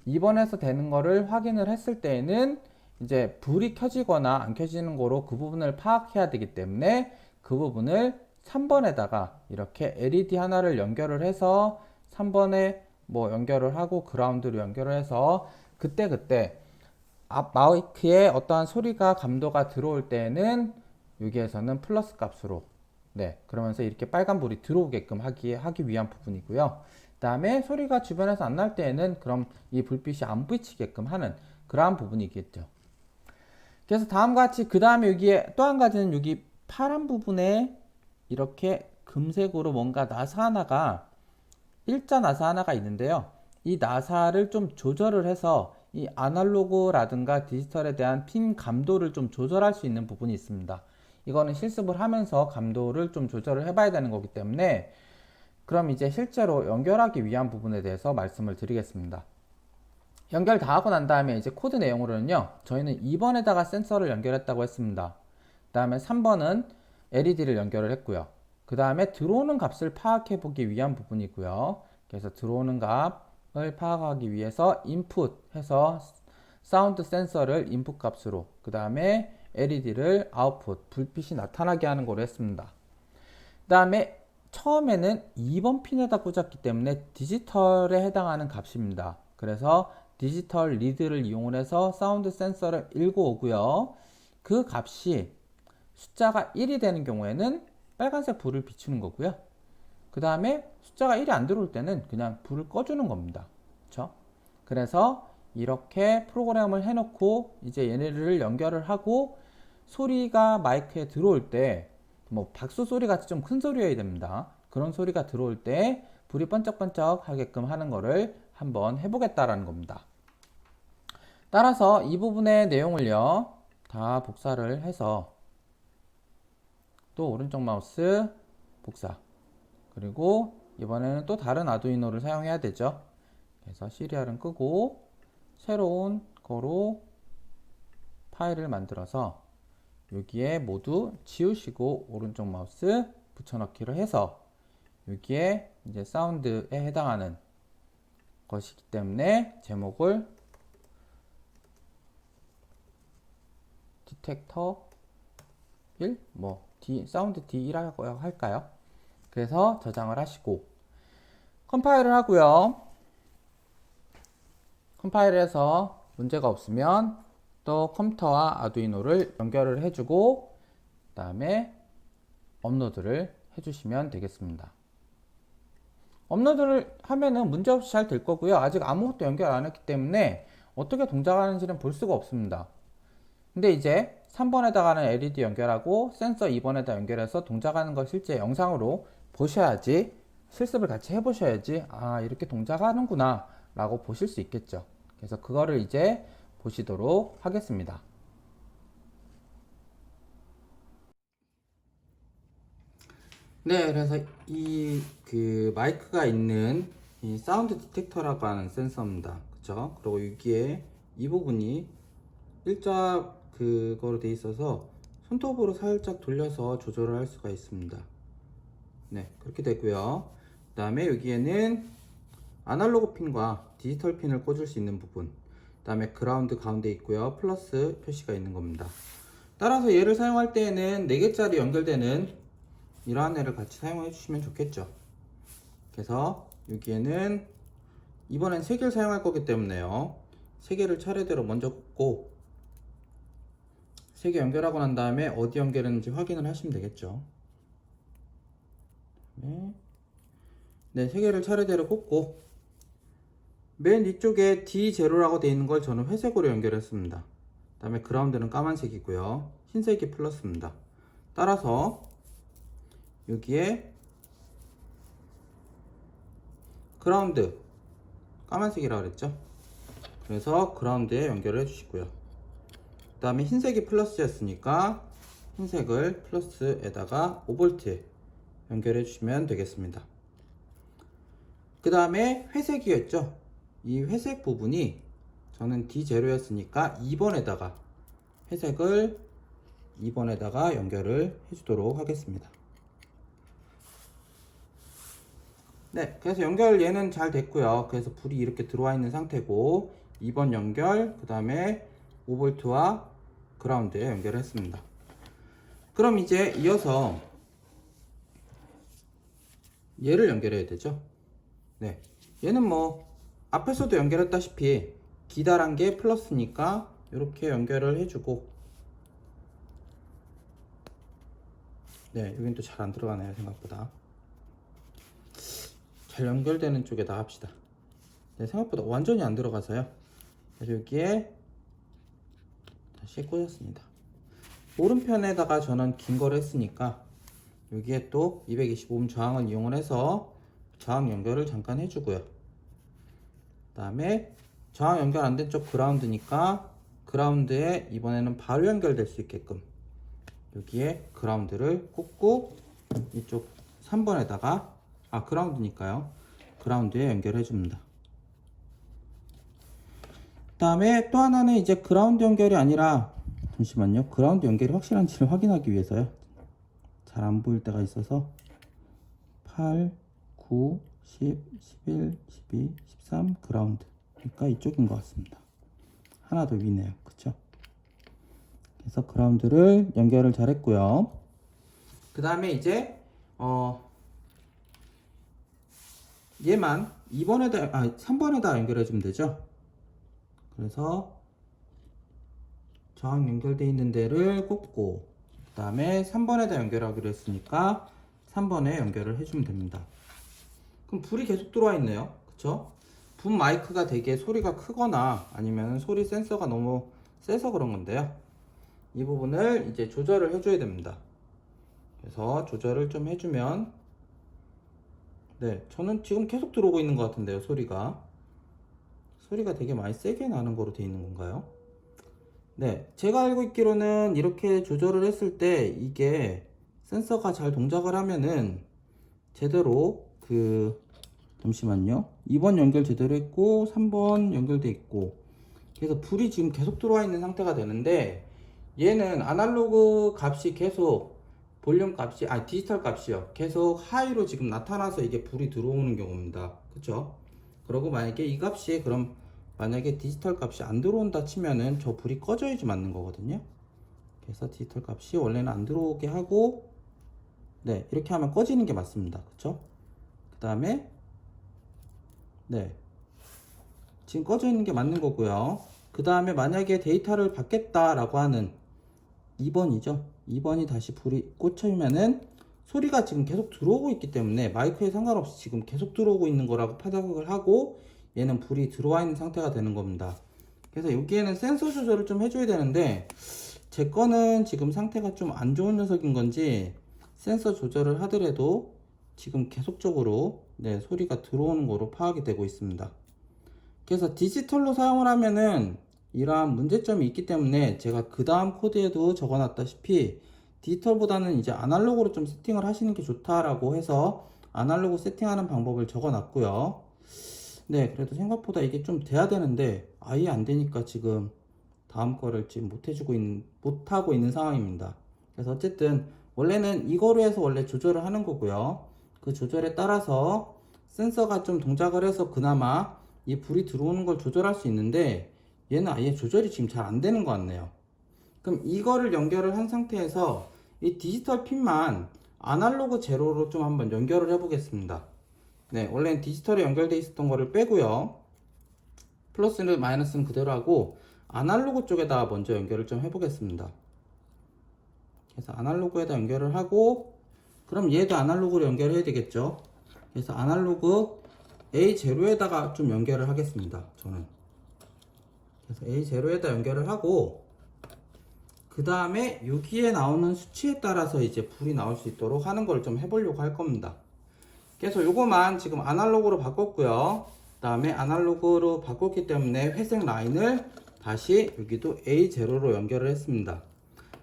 2번에서 되는 거를 확인을 했을 때에는 이제 불이 켜지거나 안 켜지는 거로 그 부분을 파악해야 되기 때문에 그 부분을 3번에다가 이렇게 LED 하나를 연결을 해서 3번에 뭐 연결을 하고 그라운드로 연결을 해서 그때 앞 마이크에 어떠한 소리가 감도가 들어올 때는 여기에서는 플러스 값으로 그러면서 이렇게 빨간 불이 들어오게끔 하기 위한 부분이고요. 그 다음에 소리가 주변에서 안 날 때에는 그럼 이 불빛이 안 비치게끔 하는 그러한 부분이겠죠. 그래서 다음과 같이 그 다음에 여기에 또 한 가지는 여기 파란 부분에 이렇게 금색으로 뭔가 나사 하나가 일자 나사 하나가 있는데요. 이 나사를 좀 조절을 해서 이 아날로그라든가 디지털에 대한 핀 감도를 좀 조절할 수 있는 부분이 있습니다. 이거는 실습을 하면서 감도를 좀 조절을 해봐야 되는 거기 때문에 그럼 이제 실제로 연결하기 위한 부분에 대해서 말씀을 드리겠습니다. 연결 다 하고 난 다음에 이제 코드 내용으로는요, 저희는 2번에다가 센서를 연결했다고 했습니다. 그 다음에 3번은 LED를 연결을 했고요. 그 다음에 들어오는 값을 파악해 보기 위한 부분이고요. 그래서 들어오는 값을 파악하기 위해서 인풋 해서 사운드 센서를 인풋 값으로, 그 다음에 LED를 아웃풋, 불빛이 나타나게 하는 거로 했습니다. 그 다음에 처음에는 2번 핀에다 꽂았기 때문에 디지털에 해당하는 값입니다. 그래서 디지털 리드를 이용해서 사운드 센서를 읽어 오고요. 그 값이 숫자가 1이 되는 경우에는 빨간색 불을 비추는 거고요. 그 다음에 숫자가 1이 안 들어올 때는 그냥 불을 꺼주는 겁니다. 그렇죠? 그래서 이렇게 프로그램을 해놓고 이제 얘네를 연결을 하고 소리가 마이크에 들어올 때 뭐 박수 소리 같이 좀 큰 소리여야 됩니다. 그런 소리가 들어올 때 불이 번쩍번쩍 하게끔 하는 거를 한번 해보겠다라는 겁니다. 따라서 이 부분의 내용을요 다 복사를 해서 또 오른쪽 마우스 복사, 그리고 이번에는 또 다른 아두이노를 사용해야 되죠. 그래서 시리얼은 끄고 새로운 거로 파일을 만들어서 여기에 모두 지우시고 오른쪽 마우스 붙여넣기를 해서 여기에 이제 사운드에 해당하는 것이기 때문에 제목을 디텍터 1, 사운드 D1이라고 할까요? 그래서 저장을 하시고 컴파일을 하고요. 컴파일을 해서 문제가 없으면 또 컴퓨터와 아두이노를 연결을 해주고 그 다음에 업로드를 해주시면 되겠습니다. 업로드를 하면은 문제없이 잘 될 거고요. 아직 아무것도 연결 안 했기 때문에 어떻게 동작하는지는 볼 수가 없습니다. 근데 이제 3번에다가는 LED 연결하고 센서 2번에다 연결해서 동작하는 걸 실제 영상으로 보셔야지, 실습을 같이 해보셔야지 이렇게 동작하는구나 라고 보실 수 있겠죠. 그래서 그거를 이제 보시도록 하겠습니다. 그래서 이 마이크가 있는 이 사운드 디텍터라고 하는 센서입니다. 그쵸? 그리고 여기에 이 부분이 일자 그거로 돼 있어서 손톱으로 살짝 돌려서 조절을 할 수가 있습니다. 네, 그렇게 되고요. 그 다음에 여기에는 아날로그 핀과 디지털 핀을 꽂을 수 있는 부분, 그 다음에 그라운드 가운데 있고요. 플러스 표시가 있는 겁니다. 따라서 얘를 사용할 때에는 4개짜리 연결되는 이러한 애를 같이 사용해 주시면 좋겠죠. 그래서 여기에는 이번엔 3개를 사용할 거기 때문에요. 3개를 차례대로 먼저 꽂고 3개 연결하고 난 다음에 어디 연결했는지 확인을 하시면 되겠죠. 네, 3개를 차례대로 꽂고 맨 위쪽에 D0라고 되어 있는 걸 저는 회색으로 연결했습니다. 그 다음에 그라운드는 까만색이고요. 흰색이 플러스입니다. 따라서 여기에 그라운드 까만색이라고 그랬죠. 그래서 그라운드에 연결을 해주시고요. 그 다음에 흰색이 플러스였으니까 흰색을 플러스에다가 5V에 연결해 주시면 되겠습니다. 그 다음에 회색이었죠. 이 회색 부분이 저는 D0였으니까 2번에다가 회색을 2번에다가 연결을 해주도록 하겠습니다. 네, 그래서 연결 얘는 잘 됐고요. 그래서 불이 이렇게 들어와 있는 상태고 2번 연결, 그 다음에 5V와 그라운드에 연결했습니다. 그럼 이제 이어서 얘를 연결해야 되죠. 네, 얘는 뭐 앞에서도 연결했다시피 기다란 게 플러스니까 이렇게 연결을 해주고, 네, 여긴 또 잘 안 들어가네요. 생각보다 잘 연결되는 쪽에다 합시다. 네, 생각보다 완전히 안 들어가서요. 그래서 여기에 다시 꽂았습니다. 오른편에다가 저는 긴 거를 했으니까 여기에 또 225옴 저항을 이용을 해서 저항 연결을 잠깐 해주고요. 그 다음에 저항 연결 안 된 쪽 그라운드니까 그라운드에 이번에는 바로 연결될 수 있게끔 여기에 그라운드를 꽂고 이쪽 3번에다가 그라운드니까요. 그라운드에 연결해 줍니다. 그 다음에 또 하나는 이제 그라운드 연결이 아니라, 잠시만요. 그라운드 연결이 확실한지를 확인하기 위해서요. 잘 안 보일 때가 있어서 8, 9, 10, 11, 12, 13 그라운드. 그러니까 이쪽인 것 같습니다. 하나 더 위네요. 그쵸? 그래서 그라운드를 연결을 잘 했고요. 그 다음에 이제 얘만 3번에다 연결해 주면 되죠. 그래서 저항 연결되어 있는 데를 꽂고 그 다음에 3번에다 연결하기로 했으니까 3번에 연결을 해주면 됩니다. 그럼 불이 계속 들어와 있네요. 그쵸? 붐 마이크가 되게 소리가 크거나 아니면 소리 센서가 너무 세서 그런 건데요. 이 부분을 이제 조절을 해줘야 됩니다. 그래서 조절을 좀 해주면, 네, 저는 지금 계속 들어오고 있는 것 같은데요. 소리가 되게 많이 세게 나는 거로 되어 있는 건가요? 네, 제가 알고 있기로는 이렇게 조절을 했을 때 이게 센서가 잘 동작을 하면은 제대로 잠시만요. 2번 연결 제대로 했고 3번 연결돼 있고, 그래서 불이 지금 계속 들어와 있는 상태가 되는데, 얘는 아날로그 값이 계속 볼륨 값이 디지털 값이요. 계속 하이로 지금 나타나서 이게 불이 들어오는 경우입니다. 그쵸? 그리고 만약에 이 값이 그럼 만약에 디지털 값이 안 들어온다 치면은 저 불이 꺼져야지 맞는 거거든요. 그래서 디지털 값이 원래는 안 들어오게 하고, 네, 이렇게 하면 꺼지는 게 맞습니다. 그쵸? 그 다음에 네, 지금 꺼져 있는 게 맞는 거고요. 그 다음에 만약에 데이터를 받겠다라고 하는 2번이죠. 2번이 다시 불이 꽂혀면은 소리가 지금 계속 들어오고 있기 때문에 마이크에 상관없이 지금 계속 들어오고 있는 거라고 파악을 하고 얘는 불이 들어와 있는 상태가 되는 겁니다. 그래서 여기에는 센서 조절을 좀 해줘야 되는데, 제 거는 지금 상태가 좀 안 좋은 녀석인 건지 센서 조절을 하더라도 지금 계속적으로 소리가 들어오는 거로 파악이 되고 있습니다. 그래서 디지털로 사용을 하면은 이러한 문제점이 있기 때문에 제가 그 다음 코드에도 적어 놨다시피 디지털보다는 이제 아날로그로 좀 세팅을 하시는 게 좋다라고 해서 아날로그 세팅하는 방법을 적어 놨고요. 네, 그래도 생각보다 이게 좀 돼야 되는데 아예 안 되니까 지금 다음 거를 지금 못하고 있는 상황입니다. 그래서 어쨌든 원래는 이거로 해서 원래 조절을 하는 거고요. 그 조절에 따라서 센서가 좀 동작을 해서 그나마 이 불이 들어오는 걸 조절할 수 있는데 얘는 아예 조절이 지금 잘 안 되는 것 같네요. 그럼 이거를 연결을 한 상태에서 이 디지털 핀만 아날로그 제로로 좀 한번 연결을 해 보겠습니다. 네, 원래는 디지털에 연결되어 있었던 거를 빼고요. 플러스는 마이너스는 그대로 하고 아날로그 쪽에다 먼저 연결을 좀 해보겠습니다. 그래서 아날로그에다 연결을 하고, 그럼 얘도 아날로그로 연결해야 되겠죠. 그래서 아날로그 A0에다가 좀 연결을 하겠습니다. 저는 그래서 A0에다 연결을 하고, 그 다음에 여기에 나오는 수치에 따라서 이제 불이 나올 수 있도록 하는 걸 좀 해보려고 할 겁니다. 그래서 요거만 지금 아날로그로 바꿨고요. 그 다음에 아날로그로 바꿨기 때문에 회색 라인을 다시 여기도 A0로 연결을 했습니다.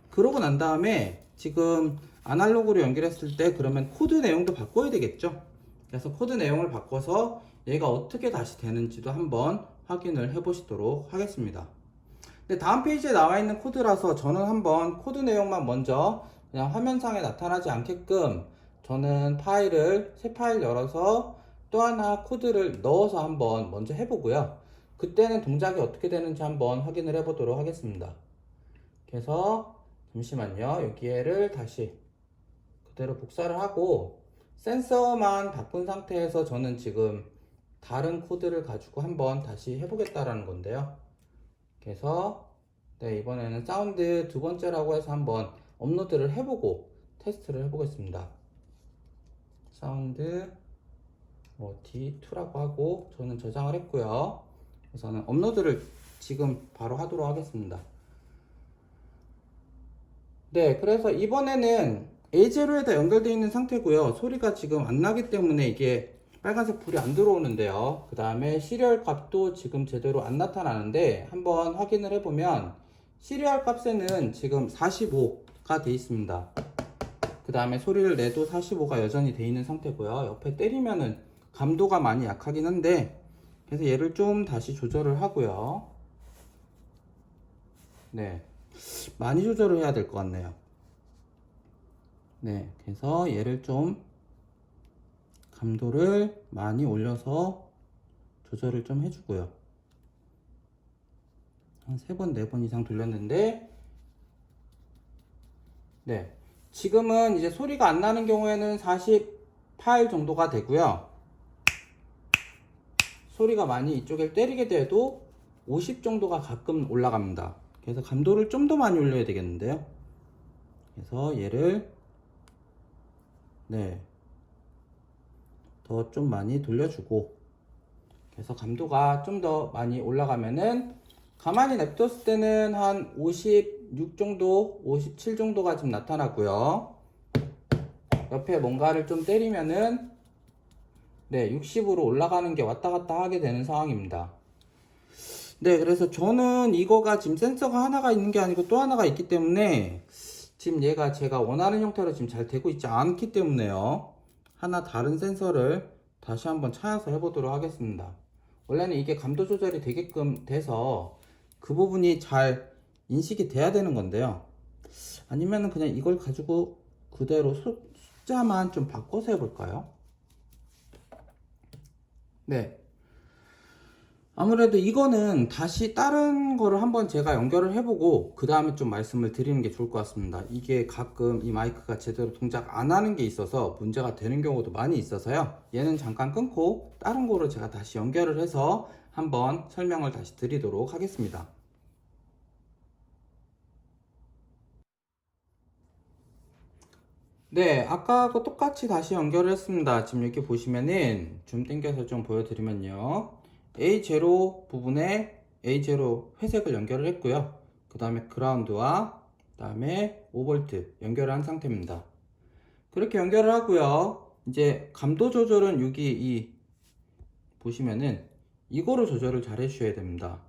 그러고 난 다음에 지금 아날로그로 연결했을 때 그러면 코드 내용도 바꿔야 되겠죠. 그래서 코드 내용을 바꿔서 얘가 어떻게 다시 되는지도 한번 확인을 해 보시도록 하겠습니다. 근데 다음 페이지에 나와 있는 코드라서 저는 한번 코드 내용만 먼저 그냥 화면상에 나타나지 않게끔 저는 새 파일 열어서 또 하나 코드를 넣어서 한번 먼저 해보고요. 그때는 동작이 어떻게 되는지 한번 확인을 해 보도록 하겠습니다. 그래서 잠시만요. 여기를 다시 그대로 복사를 하고 센서만 바꾼 상태에서 저는 지금 다른 코드를 가지고 한번 다시 해보겠다라는 건데요. 그래서 네, 이번에는 사운드 두 번째라고 해서 한번 업로드를 해보고 테스트를 해보겠습니다. 사운드 D2라고 하고 저는 저장을 했고요. 그래서는 업로드를 지금 바로 하도록 하겠습니다. 네, 그래서 이번에는 A0에다 연결되어 있는 상태고요. 소리가 지금 안 나기 때문에 이게 빨간색 불이 안 들어오는데요. 그 다음에 시리얼 값도 지금 제대로 안 나타나는데 한번 확인을 해보면 시리얼 값에는 지금 45가 되어 있습니다. 그 다음에 소리를 내도 45가 여전히 되어 있는 상태고요. 옆에 때리면은 감도가 많이 약하긴 한데 그래서 얘를 좀 다시 조절을 하고요. 네, 많이 조절을 해야 될 것 같네요. 네, 그래서 얘를 좀 감도를 많이 올려서 조절을 좀 해주고요. 한 3번, 4번 이상 돌렸는데, 네, 지금은 이제 소리가 안 나는 경우에는 48 정도가 되고요. 소리가 많이 이쪽에 때리게 돼도 50 정도가 가끔 올라갑니다. 그래서 감도를 좀 더 많이 올려야 되겠는데요. 그래서 얘를 네, 더 좀 많이 돌려주고, 그래서 감도가 좀 더 많이 올라가면은 가만히 냅뒀을 때는 한 56 정도, 57 정도가 지금 나타나고요. 옆에 뭔가를 좀 때리면은 네, 60으로 올라가는 게 왔다 갔다 하게 되는 상황입니다. 네, 그래서 저는 이거가 지금 센서가 하나가 있는 게 아니고 또 하나가 있기 때문에 지금 얘가 제가 원하는 형태로 지금 잘 되고 있지 않기 때문에요. 하나 다른 센서를 다시 한번 찾아서 해보도록 하겠습니다. 원래는 이게 감도 조절이 되게끔 돼서 그 부분이 잘 인식이 돼야 되는 건데요. 아니면은 그냥 이걸 가지고 그대로 숫자만 좀 바꿔서 해볼까요? 네. 아무래도 이거는 다시 다른 거를 한번 제가 연결을 해보고 그 다음에 좀 말씀을 드리는 게 좋을 것 같습니다. 이게 가끔 이 마이크가 제대로 동작 안 하는 게 있어서 문제가 되는 경우도 많이 있어서요. 얘는 잠깐 끊고 다른 거로 제가 다시 연결을 해서 한번 설명을 다시 드리도록 하겠습니다. 네, 아까하고 똑같이 다시 연결을 했습니다. 지금 여기 보시면은 줌 당겨서 좀 보여드리면요. A0 부분에 A0 회색을 연결을 했고요. 그 다음에 그라운드와 그 다음에 5V 연결을 한 상태입니다. 그렇게 연결을 하고요. 이제 감도 조절은 여기 보시면은 이거로 조절을 잘 해주셔야 됩니다.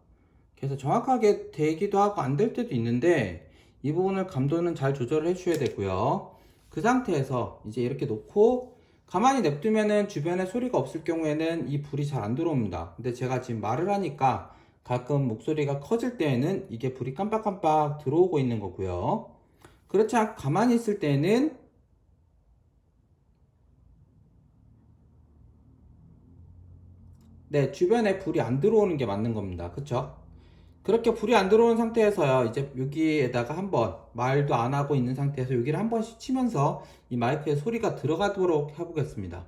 그래서 정확하게 되기도 하고 안 될 때도 있는데 이 부분을 감도는 잘 조절을 해주셔야 되고요. 그 상태에서 이제 이렇게 놓고 가만히 냅두면은 주변에 소리가 없을 경우에는 이 불이 잘 안 들어옵니다. 근데 제가 지금 말을 하니까 가끔 목소리가 커질 때에는 이게 불이 깜빡깜빡 들어오고 있는 거고요. 그렇지 않고 가만히 있을 때는 네, 주변에 불이 안 들어오는 게 맞는 겁니다. 그쵸? 그렇게 불이 안 들어오는 상태에서요, 이제 여기에다가 한번 말도 안 하고 있는 상태에서 여기를 한 번씩 치면서 이 마이크에 소리가 들어가도록 해보겠습니다.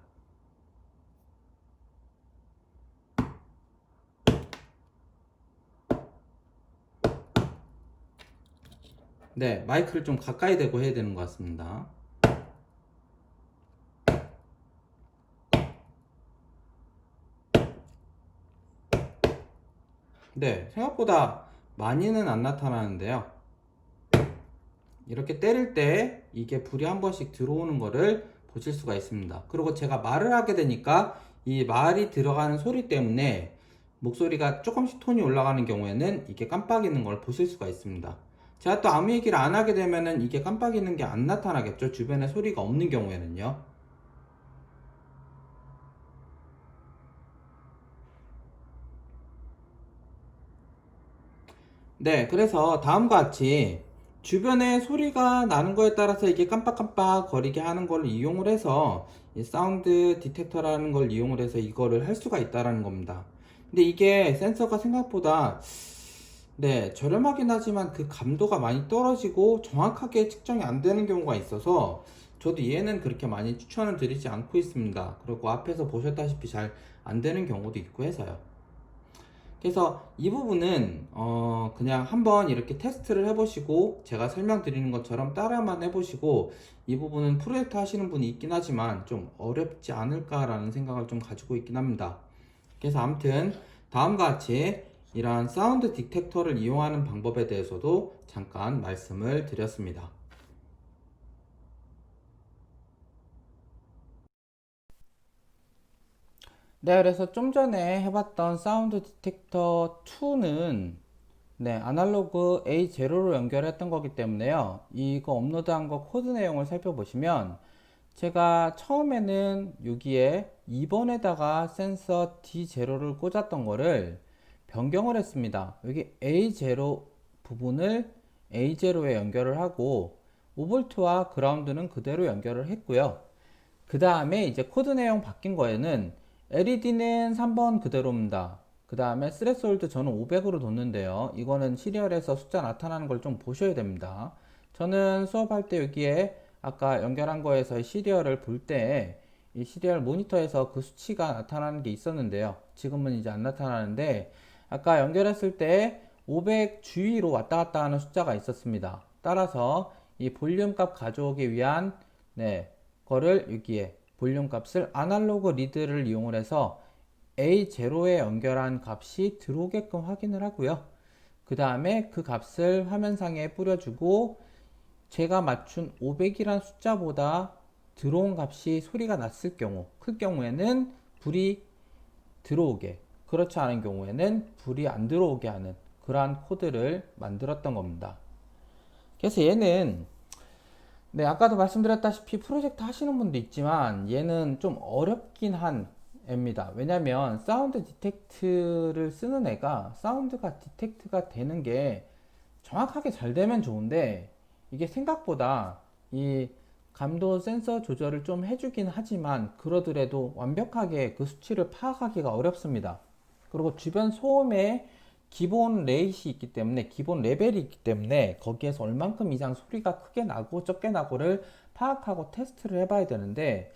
네, 마이크를 좀 가까이 대고 해야 되는 것 같습니다. 네, 생각보다 많이는 안 나타나는데요. 이렇게 때릴 때 이게 불이 한 번씩 들어오는 거를 보실 수가 있습니다. 그리고 제가 말을 하게 되니까 이 말이 들어가는 소리 때문에 목소리가 조금씩 톤이 올라가는 경우에는 이게 깜빡이는 걸 보실 수가 있습니다. 제가 또 아무 얘기를 안 하게 되면은 이게 깜빡이는 게 안 나타나겠죠. 주변에 소리가 없는 경우에는요. 네, 그래서 다음과 같이 주변에 소리가 나는 거에 따라서 이게 깜빡깜빡 거리게 하는 걸 이용을 해서 이 사운드 디텍터라는 걸 이용을 해서 이거를 할 수가 있다라는 겁니다. 근데 이게 센서가 생각보다 네, 저렴하긴 하지만 그 감도가 많이 떨어지고 정확하게 측정이 안 되는 경우가 있어서 저도 얘는 그렇게 많이 추천을 드리지 않고 있습니다. 그리고 앞에서 보셨다시피 잘 안 되는 경우도 있고 해서요. 그래서 이 부분은 그냥 한번 이렇게 테스트를 해보시고 제가 설명드리는 것처럼 따라만 해보시고 이 부분은 프로젝트 하시는 분이 있긴 하지만 좀 어렵지 않을까라는 생각을 좀 가지고 있긴 합니다. 그래서 아무튼 다음과 같이 이러한 사운드 디텍터를 이용하는 방법에 대해서도 잠깐 말씀을 드렸습니다. 네, 그래서 좀 전에 해봤던 사운드 디텍터 2는 네, 아날로그 A0로 연결했던 거기 때문에요. 이거 업로드한 거 코드 내용을 살펴보시면 제가 처음에는 여기에 2번에다가 센서 D0를 꽂았던 거를 변경을 했습니다. 여기 A0 부분을 A0에 연결을 하고 5V와 그라운드는 그대로 연결을 했고요. 그 다음에 이제 코드 내용 바뀐 거에는 LED는 3번 그대로입니다. 그 다음에 스레스홀드 저는 500으로 뒀는데요. 이거는 시리얼에서 숫자 나타나는 걸 좀 보셔야 됩니다. 저는 수업할 때 여기에 아까 연결한 거에서 시리얼을 볼 때 이 시리얼 모니터에서 그 수치가 나타나는 게 있었는데요. 지금은 이제 안 나타나는데 아까 연결했을 때 500 주위로 왔다 갔다 하는 숫자가 있었습니다. 따라서 이 볼륨 값 가져오기 위한 네, 거를 여기에 볼륨 값을 아날로그 리드를 이용을 해서 A0에 연결한 값이 들어오게끔 확인을 하고요. 그 다음에 그 값을 화면상에 뿌려주고 제가 맞춘 500이란 숫자보다 들어온 값이 소리가 났을 경우, 클 경우에는 불이 들어오게, 그렇지 않은 경우에는 불이 안 들어오게 하는 그러한 코드를 만들었던 겁니다. 그래서 얘는 네, 아까도 말씀드렸다시피 프로젝트 하시는 분도 있지만 얘는 좀 어렵긴 한 애입니다. 왜냐면 사운드 디텍트를 쓰는 애가 사운드가 디텍트가 되는 게 정확하게 잘 되면 좋은데 이게 생각보다 이 감도 센서 조절을 좀 해주긴 하지만 그러더라도 완벽하게 그 수치를 파악하기가 어렵습니다. 그리고 주변 소음에 기본 레이시 있기 때문에 기본 레벨이 있기 때문에 거기에서 얼만큼 이상 소리가 크게 나고 적게 나고를 파악하고 테스트를 해봐야 되는데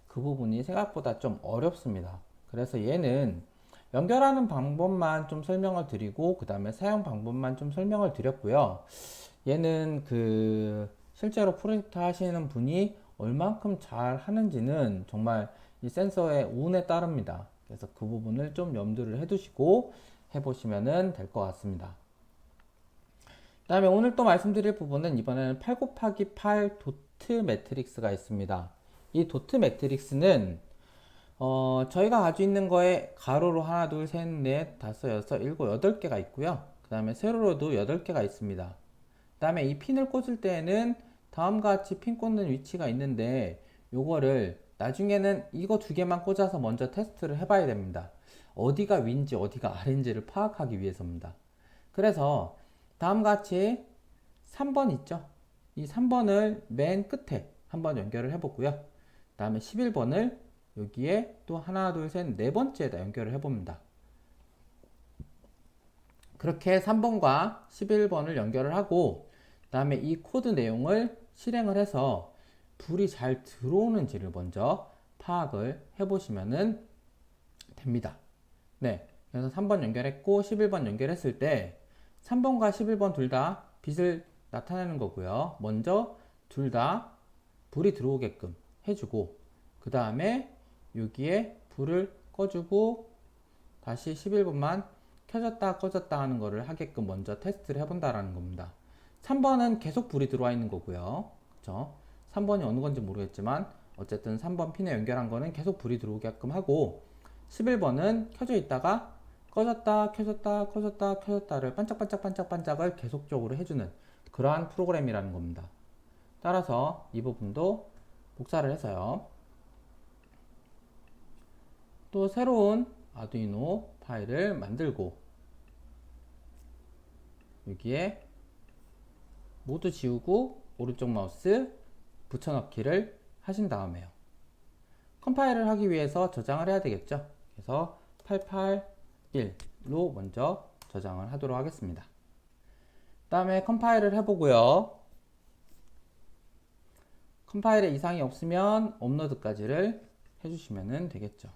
그 부분이 생각보다 좀 어렵습니다. 그래서 얘는 연결하는 방법만 좀 설명을 드리고 그 다음에 사용 방법만 좀 설명을 드렸고요. 얘는 그 실제로 프로젝트 하시는 분이 얼만큼 잘 하는지는 정말 이 센서의 운에 따릅니다. 그래서 그 부분을 좀 염두를 해두시고 해보시면 될 것 같습니다. 그 다음에 오늘 또 말씀드릴 부분은 이번에는 8 곱하기 8 도트 매트릭스가 있습니다. 이 도트 매트릭스는 저희가 가지고 있는 거에 가로로 하나, 둘, 셋, 넷, 다섯, 여섯, 일곱, 여덟 개가 있고요. 그 다음에 세로로도 8개가 있습니다. 그 다음에 이 핀을 꽂을 때에는 다음과 같이 핀 꽂는 위치가 있는데 요거를 나중에는 이거 두 개만 꽂아서 먼저 테스트를 해봐야 됩니다. 어디가 위인지 어디가 아래인지를 파악하기 위해서입니다. 그래서 다음과 같이 3번 있죠? 이 3번을 맨 끝에 한번 연결을 해보고요. 그 다음에 11번을 여기에 또 하나, 둘, 셋, 네 번째에다 연결을 해봅니다. 그렇게 3번과 11번을 연결을 하고, 그 다음에 이 코드 내용을 실행을 해서 불이 잘 들어오는지를 먼저 파악을 해보시면 됩니다. 네. 그래서 3번 연결했고 11번 연결했을 때 3번과 11번 둘 다 빛을 나타내는 거고요. 먼저 둘 다 불이 들어오게끔 해주고, 그 다음에 여기에 불을 꺼주고 다시 11번만 켜졌다 꺼졌다 하는 거를 하게끔 먼저 테스트를 해본다라는 겁니다. 3번은 계속 불이 들어와 있는 거고요. 그쵸? 3번이 어느 건지 모르겠지만 어쨌든 3번 핀에 연결한 거는 계속 불이 들어오게끔 하고, 11번은 켜져 있다가 꺼졌다 켜졌다 꺼졌다 켜졌다를 반짝반짝반짝반짝을 계속적으로 해주는 그러한 프로그램이라는 겁니다. 따라서 이 부분도 복사를 해서요, 또 새로운 아두이노 파일을 만들고 여기에 모두 지우고 오른쪽 마우스 붙여넣기를 하신 다음에요, 컴파일을 하기 위해서 저장을 해야 되겠죠. 그래서 881로 먼저 저장을 하도록 하겠습니다. 그 다음에 컴파일을 해보고요. 컴파일에 이상이 없으면 업로드까지를 해주시면 되겠죠.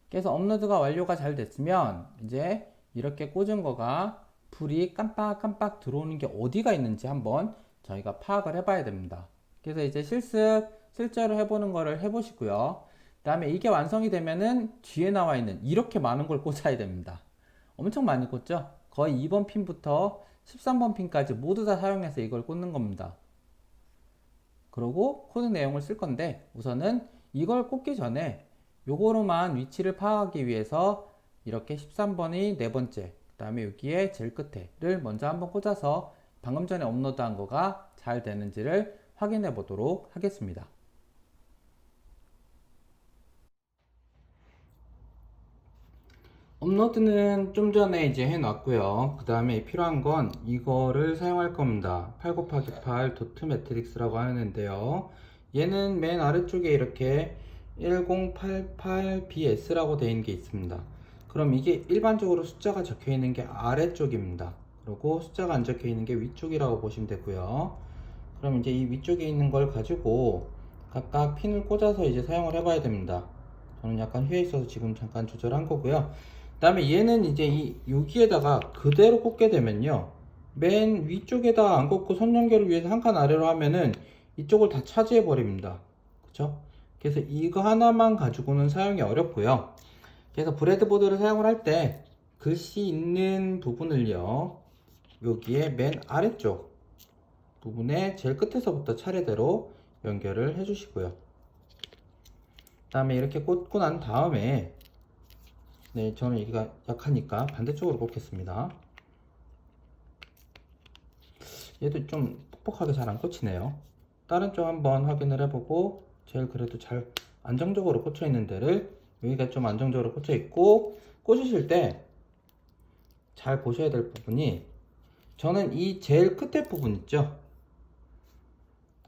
그래서 업로드가 완료가 잘 됐으면 이제 이렇게 꽂은 거가 불이 깜빡깜빡 들어오는 게 어디가 있는지 한번 저희가 파악을 해봐야 됩니다. 그래서 이제 실제로 해보는 거를 해보시고요. 그 다음에 이게 완성이 되면은 뒤에 나와 있는 이렇게 많은 걸 꽂아야 됩니다. 엄청 많이 꽂죠? 거의 2번 핀부터 13번 핀까지 모두 다 사용해서 이걸 꽂는 겁니다. 그리고 코드 내용을 쓸 건데 우선은 이걸 꽂기 전에 요거로만 위치를 파악하기 위해서 이렇게 13번이 네 번째, 그 다음에 여기에 제일 끝에를 먼저 한번 꽂아서 방금 전에 업로드한 거가 잘 되는지를 확인해 보도록 하겠습니다. 업로드는 좀 전에 이제 해놨고요. 그 다음에 필요한 건 이거를 사용할 겁니다. 8 곱하기 8 도트 매트릭스라고 하는데요. 얘는 맨 아래쪽에 이렇게 1088BS라고 되어 있는 게 있습니다. 그럼 이게 일반적으로 숫자가 적혀 있는 게 아래쪽입니다. 그리고 숫자가 안 적혀 있는 게 위쪽이라고 보시면 되고요. 그럼 이제 이 위쪽에 있는 걸 가지고 각각 핀을 꽂아서 이제 사용을 해봐야 됩니다. 저는 약간 휘어 있어서 지금 잠깐 조절한 거고요. 그 다음에 얘는 이제 여기에다가 그대로 꽂게 되면요, 맨 위쪽에다 안 꽂고 선 연결을 위해서 한 칸 아래로 하면은 이쪽을 다 차지해 버립니다. 그쵸? 그래서 이거 하나만 가지고는 사용이 어렵고요. 그래서 브레드보드를 사용을 할 때 글씨 있는 부분을요, 여기에 맨 아래쪽 부분에 제일 끝에서부터 차례대로 연결을 해 주시고요. 그 다음에 이렇게 꽂고 난 다음에, 네, 저는 여기가 약하니까 반대쪽으로 꽂겠습니다. 얘도 좀 뻑뻑하게 잘 안 꽂히네요. 다른 쪽 한번 확인을 해보고, 제일 그래도 잘 안정적으로 꽂혀 있는 데를, 여기가 좀 안정적으로 꽂혀 있고, 꽂으실 때 잘 보셔야 될 부분이, 저는 이 제일 끝에 부분 있죠?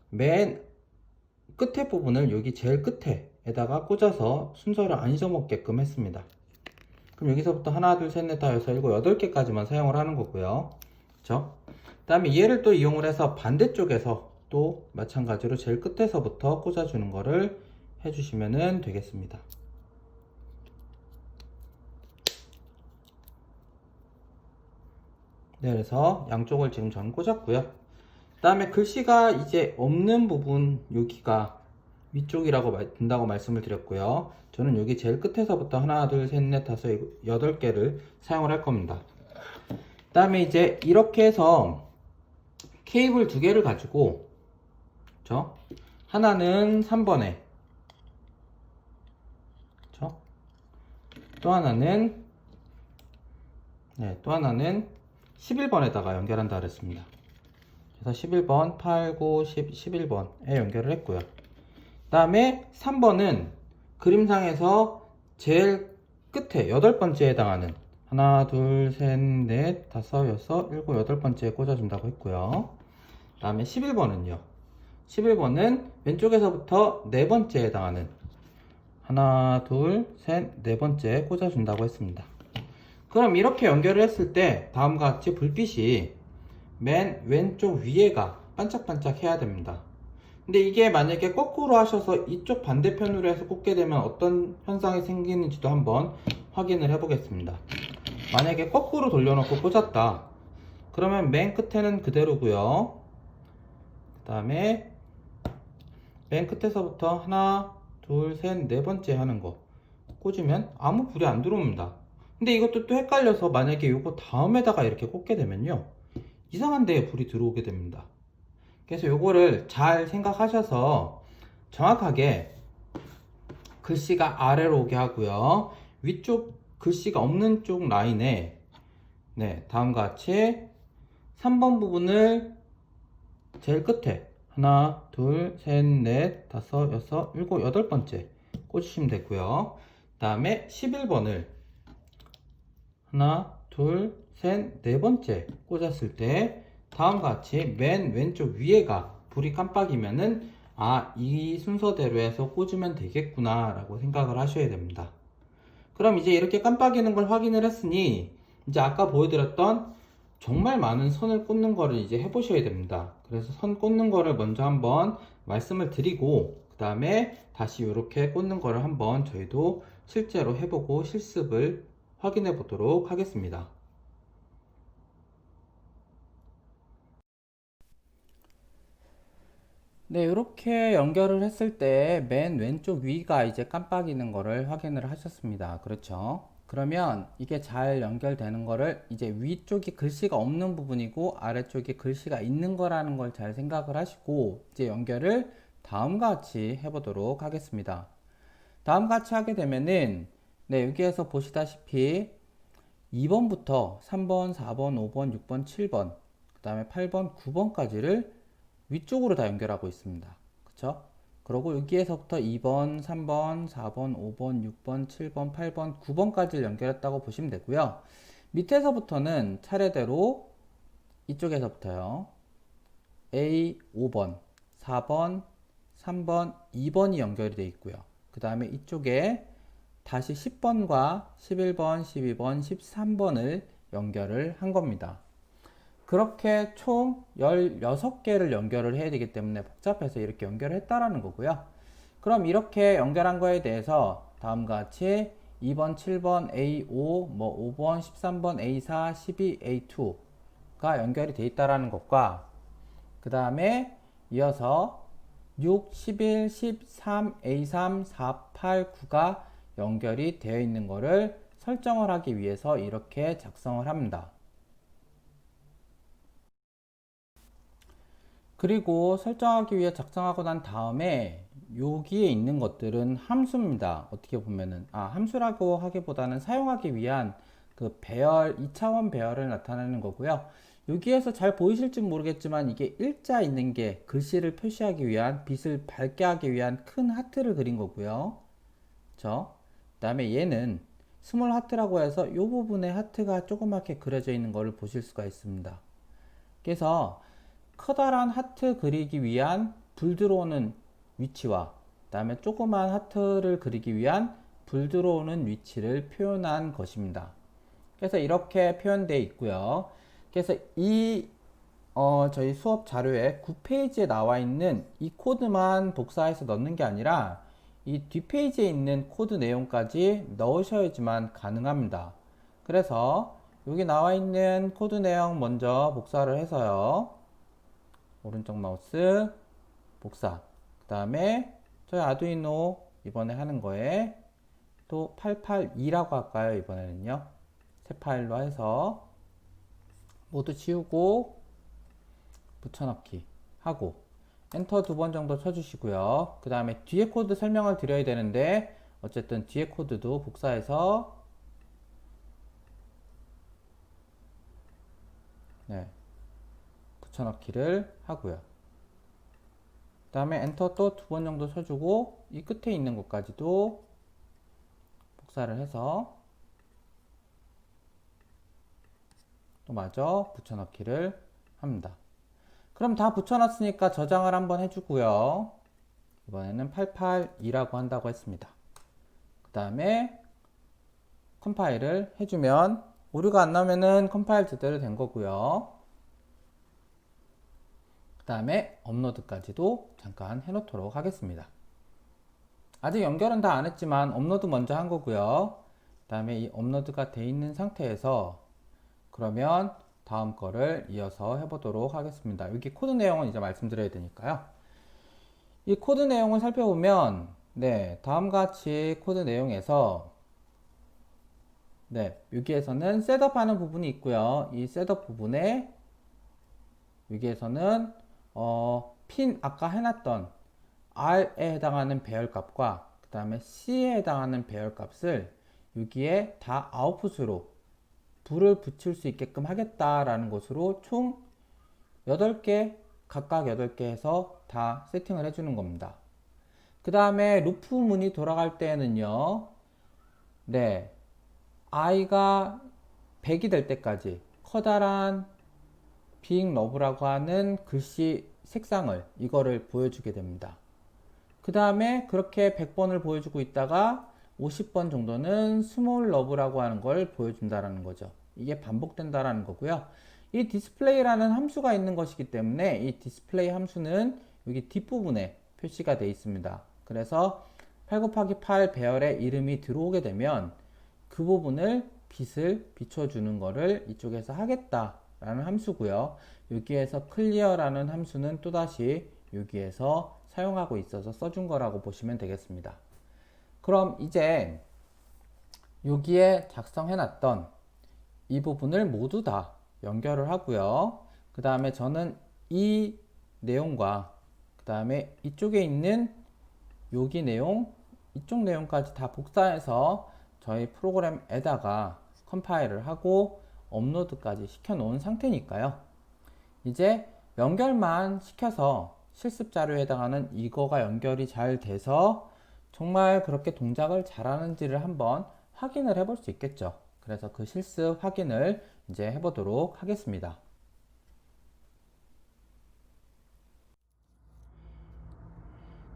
맨 끝에 부분을 여기 제일 끝에다가 꽂아서 순서를 안 잊어먹게끔 했습니다. 그럼 여기서부터 하나, 둘, 셋, 넷, 다, 여섯, 일곱, 여덟 개까지만 사용을 하는 거고요. 그쵸? 그 다음에 얘를 또 이용을 해서 반대쪽에서 또 마찬가지로 제일 끝에서부터 꽂아주는 거를 해주시면 되겠습니다. 네, 그래서 양쪽을 지금 저는 꽂았고요. 그 다음에 글씨가 이제 없는 부분, 여기가 위쪽이라고 된다고 말씀을 드렸고요. 저는 여기 제일 끝에서부터 하나, 둘, 셋, 넷, 다섯, 여덟 개를 사용을 할 겁니다. 그 다음에 이제 이렇게 해서 케이블 두 개를 가지고, 그쵸? 하나는 3번에, 그쵸? 또 하나는, 네, 또 하나는 11번에다가 연결한다 그랬습니다. 그래서 11번, 8, 9, 10, 11번에 연결을 했고요. 그 다음에 3번은 그림상에서 제일 끝에 8번째에 해당하는 하나, 둘, 셋, 넷, 다섯, 여섯, 일곱, 여덟 번째에 꽂아준다고 했고요. 그 다음에 11번은요. 11번은 왼쪽에서부터 네 번째에 해당하는 하나, 둘, 셋, 네 번째에 꽂아준다고 했습니다. 그럼 이렇게 연결을 했을 때 다음과 같이 불빛이 맨 왼쪽 위에가 반짝반짝 해야 됩니다. 근데 이게 만약에 거꾸로 하셔서 이쪽 반대편으로 해서 꽂게 되면 어떤 현상이 생기는지도 한번 확인을 해 보겠습니다. 만약에 거꾸로 돌려놓고 꽂았다. 그러면 맨 끝에는 그대로고요. 그 다음에 맨 끝에서부터 하나, 둘, 셋, 네 번째 하는 거 꽂으면 아무 불이 안 들어옵니다. 근데 이것도 또 헷갈려서 만약에 이거 다음에다가 이렇게 꽂게 되면요, 이상한 데에 불이 들어오게 됩니다. 그래서 요거를 잘 생각하셔서 정확하게 글씨가 아래로 오게 하고요. 위쪽 글씨가 없는 쪽 라인에 다음과 같이 3번 부분을 제일 끝에 하나, 둘, 셋, 넷, 다섯, 여섯, 일곱, 여덟 번째 꽂으시면 되고요. 그 다음에 11번을 하나, 둘, 셋, 네 번째 꽂았을 때 다음과 같이 맨 왼쪽 위에가 불이 깜빡이면은 이 순서대로 해서 꽂으면 되겠구나 라고 생각을 하셔야 됩니다. 그럼 이제 이렇게 깜빡이는 걸 확인을 했으니 이제 아까 보여드렸던 정말 많은 선을 꽂는 거를 이제 해보셔야 됩니다. 그래서 선 꽂는 거를 먼저 한번 말씀을 드리고 그 다음에 다시 이렇게 꽂는 거를 한번 저희도 실제로 해보고 실습을 확인해 보도록 하겠습니다. 네, 이렇게 연결을 했을 때 맨 왼쪽 위가 이제 깜빡이는 거를 확인을 하셨습니다. 그렇죠? 그러면 이게 잘 연결되는 거를 이제 위쪽이 글씨가 없는 부분이고 아래쪽이 글씨가 있는 거라는 걸 잘 생각을 하시고 이제 연결을 다음과 같이 해보도록 하겠습니다. 다음과 같이 하게 되면은 여기에서 보시다시피 2번부터 3번, 4번, 5번, 6번, 7번, 그 다음에 8번, 9번까지를 위쪽으로 다 연결하고 있습니다. 그쵸? 그리고 여기에서부터 2번, 3번, 4번, 5번, 6번, 7번, 8번, 9번까지를 연결했다고 보시면 되고요. 밑에서부터는 차례대로 이쪽에서부터요. A 5번, 4번, 3번, 2번이 연결이 되어 있고요. 그 다음에 이쪽에 다시 10번과 11번, 12번, 13번을 연결을 한 겁니다. 그렇게 총 16개를 연결을 해야 되기 때문에 복잡해서 이렇게 연결을 했다라는 거고요. 그럼 이렇게 연결한 거에 대해서 다음과 같이 2번, 7번, A5, 5번, 13번, A4, 12, A2가 연결이 되어 있다라는 것과 그 다음에 이어서 6, 11, 13, A3, 4, 8, 9가 연결이 되어 있는 것을 설정을 하기 위해서 이렇게 작성을 합니다. 그리고 설정하기 위해 작성하고 난 다음에 여기에 있는 것들은 함수입니다. 어떻게 보면은 함수라고 하기보다는 사용하기 위한 그 배열, 2차원 배열을 나타내는 거고요. 여기에서 잘 보이실지 모르겠지만 이게 일자 있는 게 글씨를 표시하기 위한, 빛을 밝게 하기 위한 큰 하트를 그린 거고요. 그쵸? 그 다음에 얘는 스몰 하트라고 해서 이 부분에 하트가 조그맣게 그려져 있는 것을 보실 수가 있습니다. 그래서 커다란 하트 그리기 위한 불 들어오는 위치와 그 다음에 조그만 하트를 그리기 위한 불 들어오는 위치를 표현한 것입니다. 그래서 이렇게 표현되어 있고요. 그래서 저희 수업 자료에 9페이지에 나와 있는 이 코드만 복사해서 넣는 게 아니라 이 뒷페이지에 있는 코드 내용까지 넣으셔야지만 가능합니다. 그래서 여기 나와 있는 코드 내용 먼저 복사를 해서요. 오른쪽 마우스 복사. 그 다음에 저희 아두이노 이번에 하는 거에 또 882라고 할까요? 이번에는요. 새 파일로 해서 모두 지우고 붙여넣기 하고 엔터 2번 정도 쳐주시고요. 그 다음에 뒤에 코드 설명을 드려야 되는데 어쨌든 뒤에 코드도 복사해서 붙여넣기를 하고요. 그 다음에 엔터 또 2번 정도 쳐주고 이 끝에 있는 것까지도 복사를 해서 또 마저 붙여넣기를 합니다. 그럼 다 붙여놨으니까 저장을 한번 해주고요. 이번에는 882라고 한다고 했습니다. 그 다음에 컴파일을 해주면 오류가 안 나면은 컴파일 제대로 된 거고요. 그 다음에 업로드까지도 잠깐 해놓도록 하겠습니다. 아직 연결은 다 안 했지만 업로드 먼저 한 거고요. 그 다음에 이 업로드가 돼 있는 상태에서 그러면 다음 거를 이어서 해보도록 하겠습니다. 여기 코드 내용은 이제 말씀드려야 되니까요. 이 코드 내용을 살펴보면 다음과 같이 코드 내용에서 여기에서는 셋업하는 부분이 있고요. 이 셋업 부분에 여기에서는 핀 아까 해놨던 R에 해당하는 배열값과 그 다음에 C에 해당하는 배열값을 여기에 다 아웃풋으로 불을 붙일 수 있게끔 하겠다라는 것으로 총 8개 각각 8개 해서 다 세팅을 해주는 겁니다. 그 다음에 루프 문이 돌아갈 때에는요 i가 100이 될 때까지 커다란 being love라고 하는 글씨 색상을 이거를 보여주게 됩니다. 그 다음에 그렇게 100번을 보여주고 있다가 50번 정도는 small love라고 하는 걸 보여준다라는 거죠. 이게 반복된다라는 거고요. 이 display라는 함수가 있는 것이기 때문에 이 display 함수는 여기 뒷부분에 표시가 되어 있습니다. 그래서 8 곱하기 8 배열에 이름이 들어오게 되면 그 부분을 빛을 비춰주는 거를 이쪽에서 하겠다라는 함수고요. 여기에서 clear라는 함수는 또다시 여기에서 사용하고 있어서 써준 거라고 보시면 되겠습니다. 그럼 이제 여기에 작성해놨던 이 부분을 모두 다 연결을 하고요. 그 다음에 저는 이 내용과 그 다음에 이쪽에 있는 여기 내용, 이쪽 내용까지 다 복사해서 저희 프로그램에다가 컴파일을 하고 업로드까지 시켜 놓은 상태니까요. 이제 연결만 시켜서 실습 자료에 해당하는 이거가 연결이 잘 돼서 정말 그렇게 동작을 잘하는지를 한번 확인을 해볼 수 있겠죠. 그래서 그 실습 확인을 이제 해보도록 하겠습니다.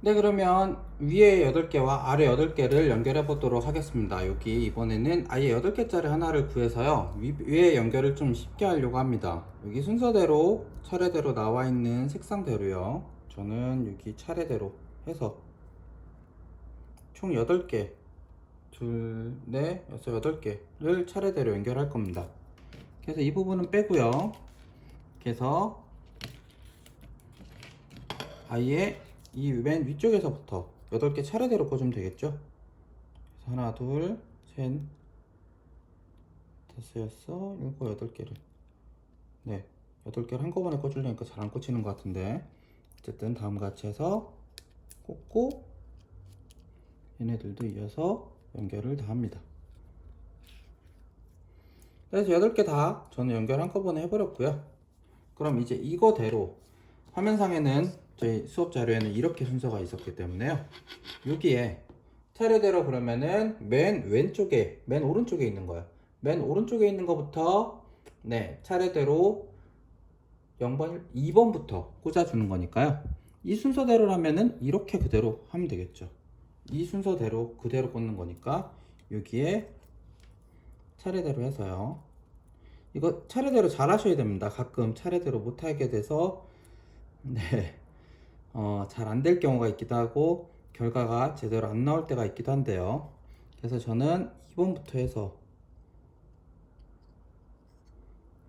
그러면 위에 8개와 아래 8개를 연결해 보도록 하겠습니다. 여기 이번에는 아예 8개짜리 하나를 구해서요 위에 연결을 좀 쉽게 하려고 합니다. 여기 순서대로 차례대로 나와 있는 색상대로요 저는 여기 차례대로 해서 총 8개 둘, 넷, 여섯, 8개를 차례대로 연결할 겁니다. 그래서 이 부분은 빼고요. 그래서 아예 이 맨 위쪽에서부터 8개 차례대로 꽂으면 되겠죠. 그래서 하나, 둘, 셋, 다섯, 여섯, 일곱, 8개를 8개를 한꺼번에 꽂으려니까 잘 안 꽂히는 것 같은데 어쨌든 다음과 같이 해서 꽂고 얘네들도 이어서 연결을 다 합니다. 그래서 8개 다 저는 연결 한꺼번에 해버렸고요. 그럼 이제 이거대로 화면상에는 저희 수업 자료에는 이렇게 순서가 있었기 때문에요. 여기에 차례대로 그러면은 맨 왼쪽에, 맨 오른쪽에 있는 거예요. 맨 오른쪽에 있는 거부터 차례대로 0번, 2번부터 꽂아주는 거니까요. 이 순서대로라면은 이렇게 그대로 하면 되겠죠. 이 순서대로 그대로 꽂는 거니까 여기에 차례대로 해서요. 이거 차례대로 잘 하셔야 됩니다. 가끔 차례대로 못하게 돼서 잘 안 될 경우가 있기도 하고 결과가 제대로 안 나올 때가 있기도 한데요. 그래서 저는 2번부터 해서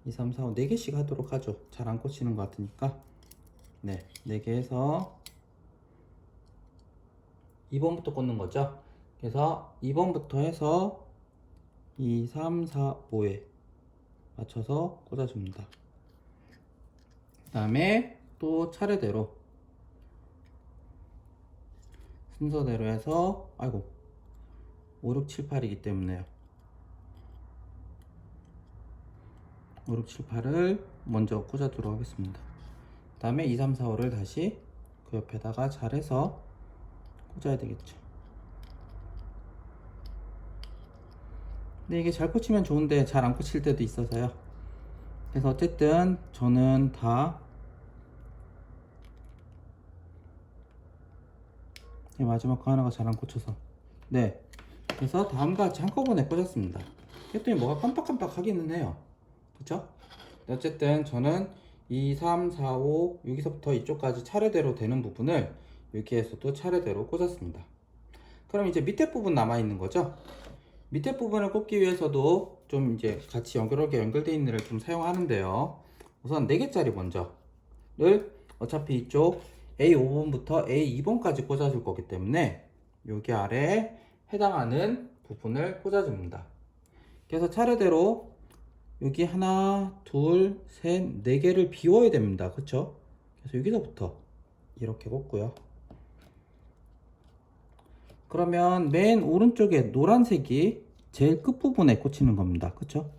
2, 3, 4, 5, 4개씩 하도록 하죠. 잘 안 꽂히는 것 같으니까 4개 해서 2번부터 꽂는 거죠. 그래서 2번부터 해서 2, 3, 4, 5에 맞춰서 꽂아줍니다. 그 다음에 또 차례대로 순서대로 해서 5, 6, 7, 8이기 때문에요. 5, 6, 7, 8을 먼저 꽂아두도록 하겠습니다. 그 다음에 2, 3, 4, 5를 다시 그 옆에다가 잘해서 꽂아야 되겠죠. 근데 이게 잘 꽂히면 좋은데 잘 안 꽂힐 때도 있어서요. 그래서 어쨌든 저는 다 마지막 거 하나가 잘 안 꽂혀서 네, 그래서 다음과 같이 한꺼번에 꽂았습니다. 했더니 뭐가 깜빡깜빡 하기는 해요. 그쵸? 어쨌든 저는 2, 3, 4, 5 여기서부터 이쪽까지 차례대로 되는 부분을 여기에서도 차례대로 꽂았습니다. 그럼 이제 밑에 부분 남아 있는 거죠. 밑에 부분을 꽂기 위해서도 좀 이제 같이 연결하게 연결되어 있는 애를 좀 사용하는데요. 우선 4개짜리 먼저를 어차피 이쪽 A5번부터 A2번까지 꽂아줄 거기 때문에 여기 아래 해당하는 부분을 꽂아줍니다. 그래서 차례대로 여기 하나, 둘, 셋, 4개를 비워야 됩니다. 그쵸? 그래서 여기서부터 이렇게 꽂고요. 그러면 맨 오른쪽에 노란색이 제일 끝부분에 꽂히는 겁니다. 그쵸?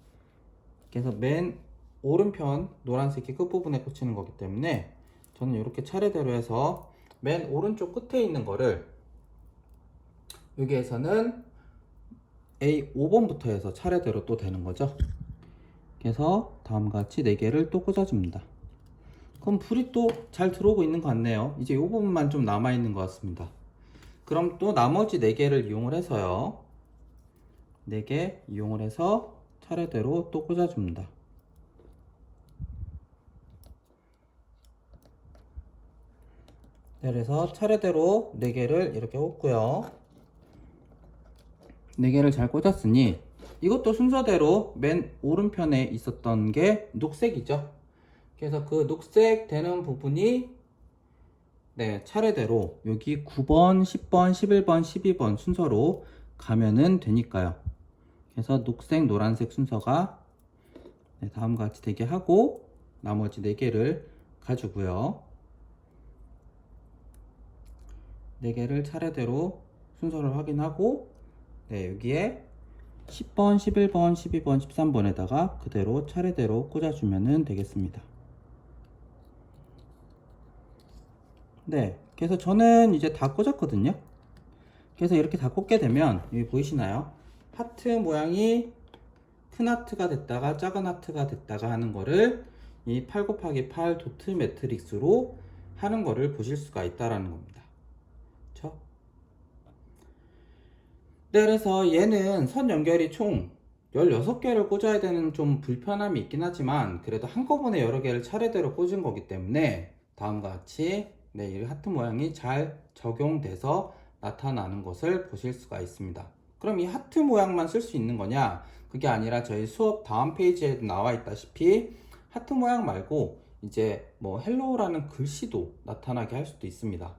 그래서 맨 오른편 노란색이 끝부분에 꽂히는 거기 때문에 저는 이렇게 차례대로 해서 맨 오른쪽 끝에 있는 거를 여기에서는 A5번부터 해서 차례대로 또 되는 거죠. 그래서 다음과 같이 4개를 또 꽂아줍니다. 그럼 불이 또 잘 들어오고 있는 것 같네요. 이제 이 부분만 좀 남아 있는 것 같습니다. 그럼 또 나머지 4개를 이용을 해서요. 4개 이용을 해서 차례대로 또 꽂아줍니다. 그래서 차례대로 4개를 이렇게 꽂고요. 4개를 잘 꽂았으니 이것도 순서대로 맨 오른편에 있었던 게 녹색이죠. 그래서 그 녹색 되는 부분이 네, 차례대로 여기 9번, 10번, 11번, 12번 순서로 가면은 되니까요. 그래서 녹색, 노란색 순서가 네, 다음과 같이 되게 하고 나머지 4개를 가지고요. 4개를 차례대로 순서를 확인하고 네, 여기에 10번, 11번, 12번, 13번에다가 그대로 차례대로 꽂아주면 되겠습니다. 네, 그래서 저는 이제 다 꽂았거든요. 그래서 이렇게 다 꽂게 되면 여기 보이시나요? 하트 모양이 큰 하트가 됐다가 작은 하트가 됐다가 하는 거를 이 8 곱하기 8 도트 매트릭스로 하는 거를 보실 수가 있다라는 겁니다. 그쵸? 네, 그래서 얘는 선 연결이 총 16개를 꽂아야 되는 좀 불편함이 있긴 하지만 그래도 한꺼번에 여러 개를 차례대로 꽂은 거기 때문에 다음과 같이 네, 이 하트 모양이 잘 적용돼서 나타나는 것을 보실 수가 있습니다. 그럼 이 하트 모양만 쓸 수 있는 거냐? 그게 아니라 저희 수업 다음 페이지에도 나와 있다시피 하트 모양 말고 이제 뭐 헬로우라는 글씨도 나타나게 할 수도 있습니다.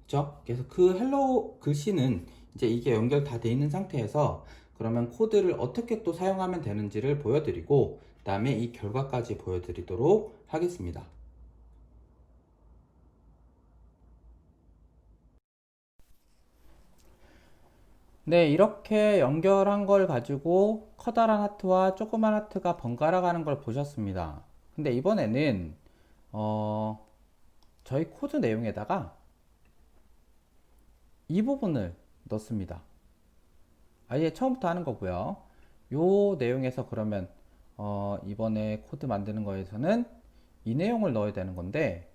그렇죠? 그래서 그 헬로우 글씨는 이제 이게 연결 다 돼 있는 상태에서 그러면 코드를 어떻게 또 사용하면 되는지를 보여드리고 그 다음에 이 결과까지 보여드리도록 하겠습니다. 네, 이렇게 연결한 걸 가지고 커다란 하트와 조그만 하트가 번갈아 가는 걸 보셨습니다. 근데 이번에는 저희 코드 내용에다가 이 부분을 넣습니다. 아예 처음부터 하는 거고요. 요 내용에서 그러면 이번에 코드 만드는 거에서는 이 내용을 넣어야 되는 건데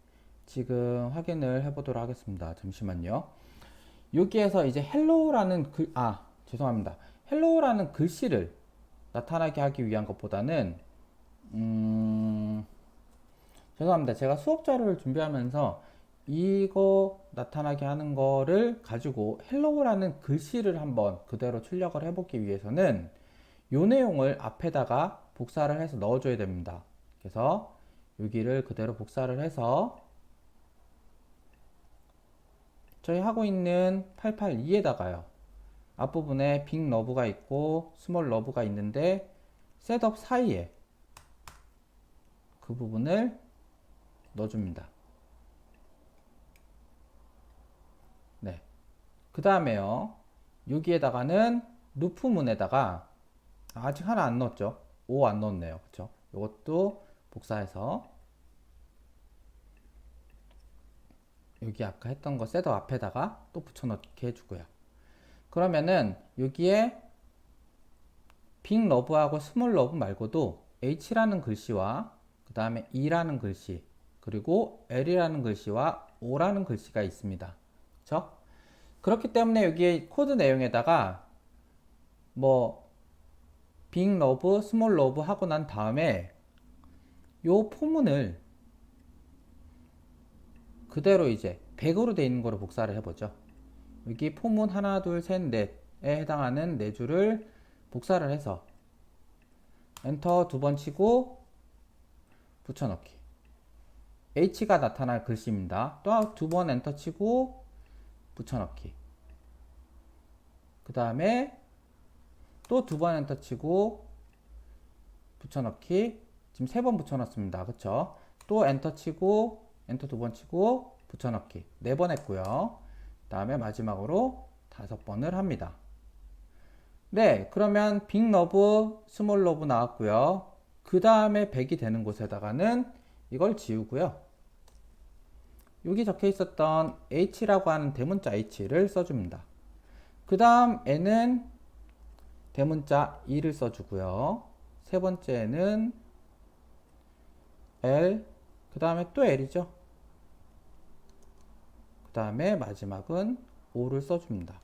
지금 확인을 해 보도록 하겠습니다. 잠시만요. 여기에서 이제 헬로우라는 죄송합니다. 헬로우라는 글씨를 나타나게 하기 위한 것보다는 죄송합니다. 제가 수업 자료를 준비하면서 이거 나타나게 하는 거를 가지고 헬로우라는 글씨를 한번 그대로 출력을 해보기 위해서는 이 내용을 앞에다가 복사를 해서 넣어줘야 됩니다. 그래서 여기를 그대로 복사를 해서 저희 하고 있는 882에다가요. 앞부분에 빅 러브가 있고 스몰 러브가 있는데 셋업 사이에 그 부분을 넣어줍니다. 네. 그 다음에요. 여기에다가는 루프문에다가 아직 하나 안 넣었죠. 5 안 넣었네요. 그쵸? 이것도 복사해서 여기 아까 했던 거 셋업 앞에다가 또 붙여넣게 해주고요. 그러면은 여기에 빅 러브하고 스몰 러브 말고도 H라는 글씨와 그 다음에 E라는 글씨, 그리고 L이라는 글씨와 O라는 글씨가 있습니다. 그렇죠? 그렇기 때문에 여기 코드 내용에다가 뭐 빅 러브, 스몰 러브 하고 난 다음에 요 포문을 그대로 이제 100으로 되어 있는 거로 복사를 해보죠. 여기 포문 하나, 둘, 셋, 넷에 해당하는 네 줄을 복사를 해서 엔터 두 번 치고 붙여넣기. H가 나타날 글씨입니다. 또 두 번 엔터 치고 붙여넣기. 그 다음에 또 두 번 엔터 치고 붙여넣기. 지금 세 번 붙여넣습니다. 그쵸? 또 엔터 치고 엔터 두 번 치고 붙여넣기. 네 번 했고요. 그 다음에 마지막으로 5번을 합니다. 네, 그러면 빅 러브, 스몰 러브 나왔고요. 그 다음에 100이 되는 곳에다가는 이걸 지우고요. 여기 적혀 있었던 H라고 하는 대문자 H를 써줍니다. 그 다음 N은 대문자 E를 써주고요. 세 번째는 L, 그 다음에 또 L이죠. 그 다음에 마지막은 O를 써줍니다.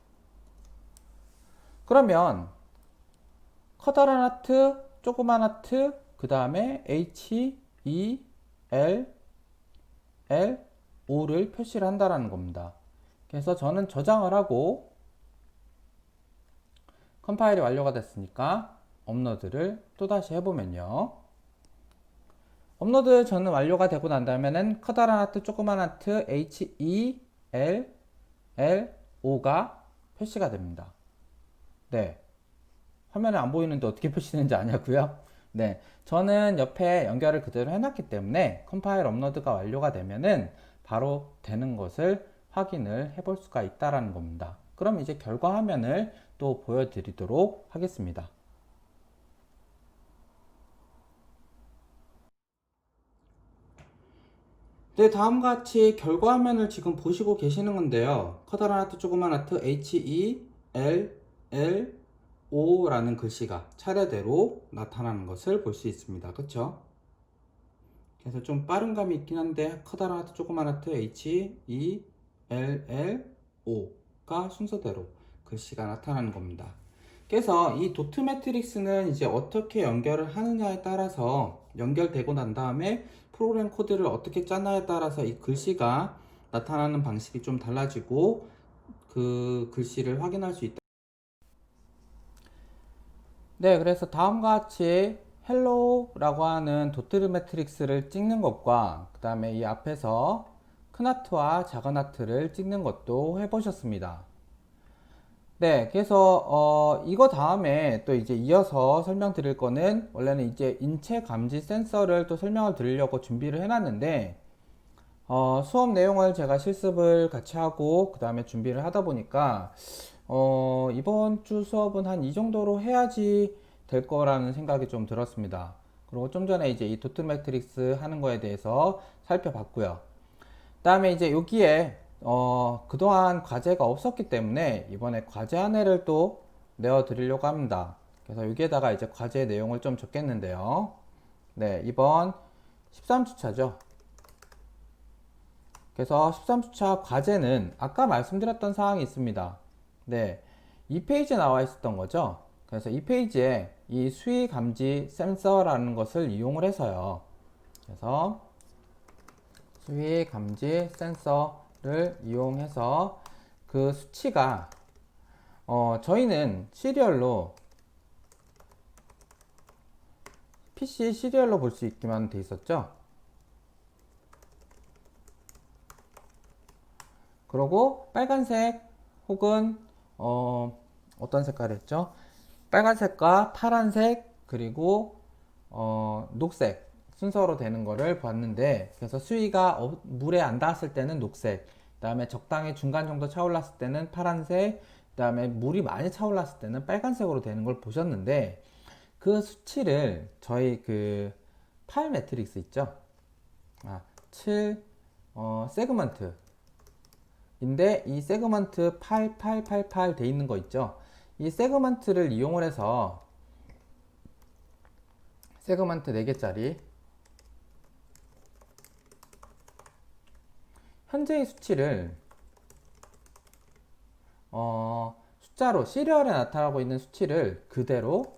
그러면 커다란 하트, 조그만 하트, 그 다음에 H, E, L, L, O를 표시를 한다라는 겁니다. 그래서 저는 저장을 하고 컴파일이 완료가 됐으니까 업로드를 또다시 해보면요. 업로드 저는 완료가 되고 난 다음에는 커다란 하트, 조그만 하트, H, E, L, L, O가 표시가 됩니다. 네. 화면에 안 보이는데 어떻게 표시되는지 아냐고요? 네. 저는 옆에 연결을 그대로 해놨기 때문에 컴파일 업로드가 완료가 되면은 바로 되는 것을 확인을 해볼 수가 있다라는 겁니다. 그럼 이제 결과 화면을 또 보여드리도록 하겠습니다. 네, 다음과 같이 결과 화면을 지금 보시고 계시는 건데요. 커다란 하트, 조그만 하트, H, E, L, L, O라는 글씨가 차례대로 나타나는 것을 볼 수 있습니다. 그쵸? 그래서 좀 빠른 감이 있긴 한데 커다란 하트, 조그만 하트, H, E, L, L, O가 순서대로 글씨가 나타나는 겁니다. 그래서 이 도트 매트릭스는 이제 어떻게 연결을 하느냐에 따라서 연결되고 난 다음에 프로그램 코드를 어떻게 짜냐에 따라서 이 글씨가 나타나는 방식이 좀 달라지고 그 글씨를 확인할 수 있다. 네, 그래서 다음과 같이 헬로우라고 하는 도트 매트릭스를 찍는 것과 그 다음에 이 앞에서 큰 하트와 작은 하트를 찍는 것도 해보셨습니다. 네, 그래서 이거 다음에 또 이제 이어서 설명드릴 거는 원래는 이제 인체 감지 센서를 또 설명을 드리려고 준비를 해놨는데 수업 내용을 제가 실습을 같이 하고 그 다음에 준비를 하다 보니까 이번 주 수업은 한 이 정도로 해야지 될 거라는 생각이 좀 들었습니다. 그리고 좀 전에 이제 이 도트 매트릭스 하는 거에 대해서 살펴봤고요. 그 다음에 이제 여기에 그동안 과제가 없었기 때문에 이번에 과제 한 해를 또 내어 드리려고 합니다. 그래서 여기에다가 이제 과제 내용을 좀 적겠는데요. 네, 이번 13주차죠. 그래서 13주차 과제는 아까 말씀드렸던 사항이 있습니다. 네, 이 페이지에 나와 있었던 거죠. 그래서 이 페이지에 이 수위 감지 센서라는 것을 이용을 해서요. 그래서 수위 감지 센서를 이용해서 그 수치가 저희는 시리얼로 PC 시리얼로 볼 수 있기만 돼 있었죠. 그리고 빨간색 혹은 어떤 색깔이었죠? 빨간색과 파란색 그리고 녹색 순서로 되는 거를 봤는데 그래서 수위가 물에 안 닿았을 때는 녹색, 그 다음에 적당히 중간 정도 차올랐을 때는 파란색, 그 다음에 물이 많이 차올랐을 때는 빨간색으로 되는 걸 보셨는데 그 수치를 저희 그 파일 매트릭스 있죠? 7 세그먼트 인데 이 세그먼트 8888 돼 있는 거 있죠? 이 세그먼트를 이용을 해서 세그먼트 4개짜리 현재의 수치를 숫자로 시리얼에 나타나고 있는 수치를 그대로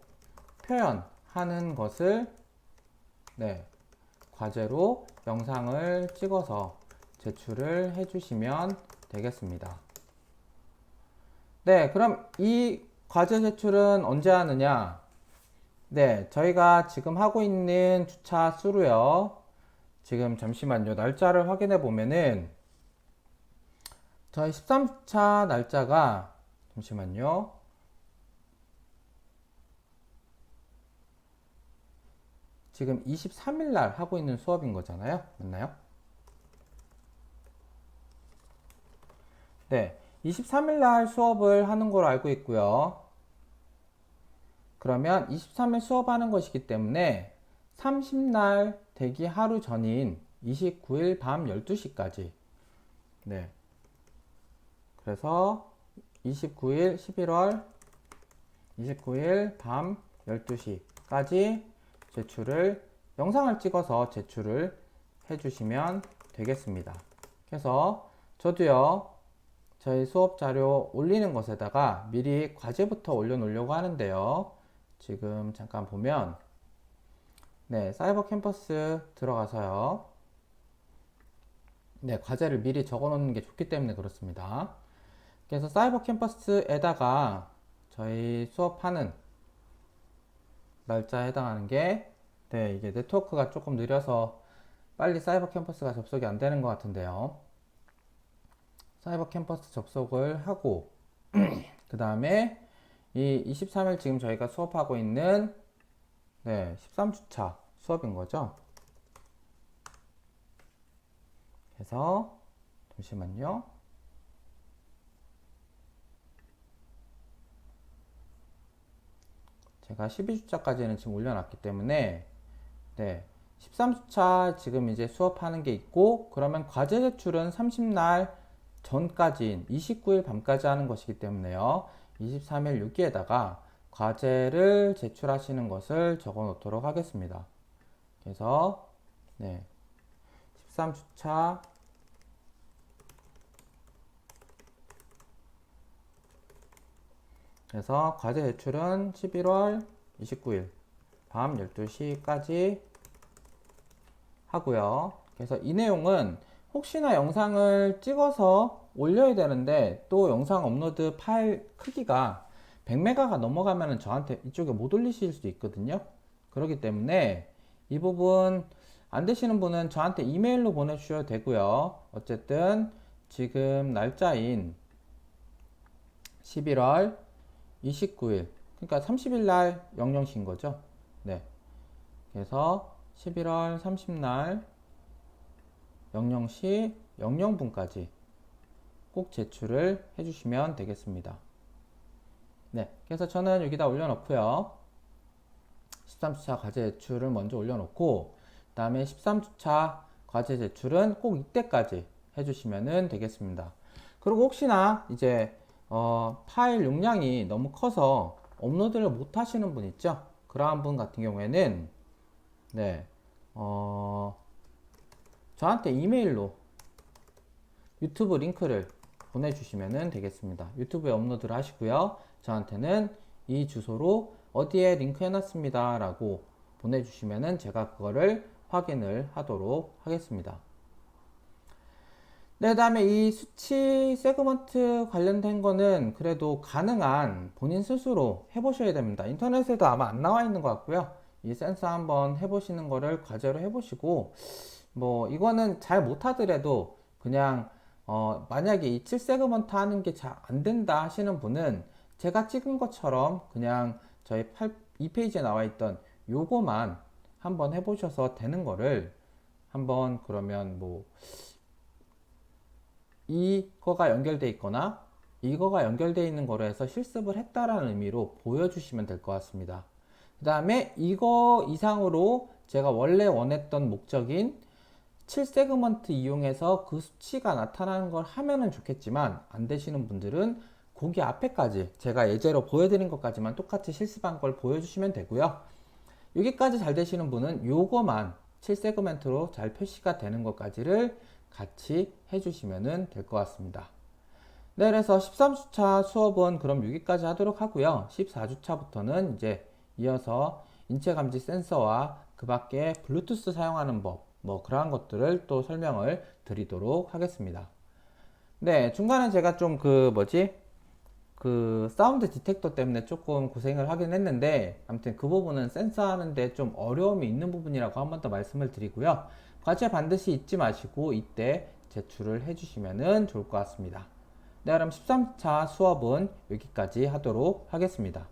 표현하는 것을 과제로 영상을 찍어서 제출을 해주시면 되겠습니다. 그럼 이 과제 제출은 언제 하느냐? 저희가 지금 하고 있는 주차 수로요. 지금 잠시만요. 날짜를 확인해 보면은 저희 13주차 날짜가 잠시만요. 지금 23일 날 하고 있는 수업인 거잖아요. 맞나요? 23일 날 수업을 하는 걸로 알고 있고요. 그러면 23일 수업하는 것이기 때문에 30날 대기 하루 전인 29일 밤 12시까지 그래서 29일 11월 29일 밤 12시까지 영상을 찍어서 제출을 해주시면 되겠습니다. 그래서 저도요, 저희 수업 자료 올리는 것에다가 미리 과제부터 올려놓으려고 하는데요. 지금 잠깐 보면, 사이버 캠퍼스 들어가서요. 과제를 미리 적어 놓는 게 좋기 때문에 그렇습니다. 그래서 사이버 캠퍼스에다가 저희 수업하는 날짜에 해당하는 게 이게 네트워크가 조금 느려서 빨리 사이버 캠퍼스가 접속이 안 되는 것 같은데요. 사이버 캠퍼스 접속을 하고 그 다음에 이 23일 지금 저희가 수업하고 있는 13주차 수업인 거죠. 그래서 잠시만요. 제가 12주차까지는 지금 올려놨기 때문에 13주차 지금 이제 수업하는 게 있고, 그러면 과제 제출은 30날 전까지인 29일 밤까지 하는 것이기 때문에요. 23일 여기에다가 과제를 제출하시는 것을 적어 놓도록 하겠습니다. 그래서 13주차 그래서 과제 제출은 11월 29일 밤 12시까지 하고요. 그래서 이 내용은 혹시나 영상을 찍어서 올려야 되는데 또 영상 업로드 파일 크기가 100메가가 넘어가면 저한테 이쪽에 못 올리실 수도 있거든요. 그렇기 때문에 이 부분 안 되시는 분은 저한테 이메일로 보내주셔도 되고요. 어쨌든 지금 날짜인 11월 29일, 그러니까 30일 날 00시인 거죠. 그래서 11월 30날 00시 00분까지 꼭 제출을 해주시면 되겠습니다. 그래서 저는 여기다 올려놓고요. 13주차 과제 제출을 먼저 올려놓고, 그 다음에 13주차 과제 제출은 꼭 이때까지 해주시면 되겠습니다. 그리고 혹시나 이제 파일 용량이 너무 커서 업로드를 못 하시는 분 있죠? 그러한 분 같은 경우에는 저한테 이메일로 유튜브 링크를 보내주시면 되겠습니다. 유튜브에 업로드를 하시고요. 저한테는 이 주소로 어디에 링크 해놨습니다 라고 보내주시면 제가 그거를 확인을 하도록 하겠습니다. 그 다음에 이 수치 세그먼트 관련된 거는 그래도 가능한 본인 스스로 해보셔야 됩니다. 인터넷에도 아마 안 나와 있는 것 같고요. 이 센서 한번 해보시는 거를 과제로 해보시고, 뭐 이거는 잘 못하더라도 그냥 만약에 이 7세그먼트 하는 게 잘 안 된다 하시는 분은 제가 찍은 것처럼 그냥 저희 2페이지에 나와 있던 요거만 한번 해보셔서 되는 거를 한번, 그러면 뭐 이거가 연결돼 있거나 이거가 연결돼 있는 거로 해서 실습을 했다라는 의미로 보여주시면 될 것 같습니다. 그 다음에 이거 이상으로 제가 원래 원했던 목적인 7세그먼트 이용해서 그 수치가 나타나는 걸 하면은 좋겠지만, 안 되시는 분들은 거기 앞에까지 제가 예제로 보여드린 것까지만 똑같이 실습한 걸 보여주시면 되고요. 여기까지 잘 되시는 분은 요거만 7세그멘트로 잘 표시가 되는 것까지를 같이 해주시면 될 것 같습니다. 네, 그래서 13주차 수업은 그럼 여기까지 하도록 하고요. 14주차부터는 이제 이어서 인체감지 센서와 그 밖에 블루투스 사용하는 법, 뭐 그러한 것들을 또 설명을 드리도록 하겠습니다. 네, 중간에 제가 좀 그 사운드 디텍터 때문에 조금 고생을 하긴 했는데, 아무튼 그 부분은 센서 하는데 좀 어려움이 있는 부분이라고 한 번 더 말씀을 드리고요. 과제 반드시 잊지 마시고 이때 제출을 해주시면 좋을 것 같습니다. 네, 그럼 13차 수업은 여기까지 하도록 하겠습니다.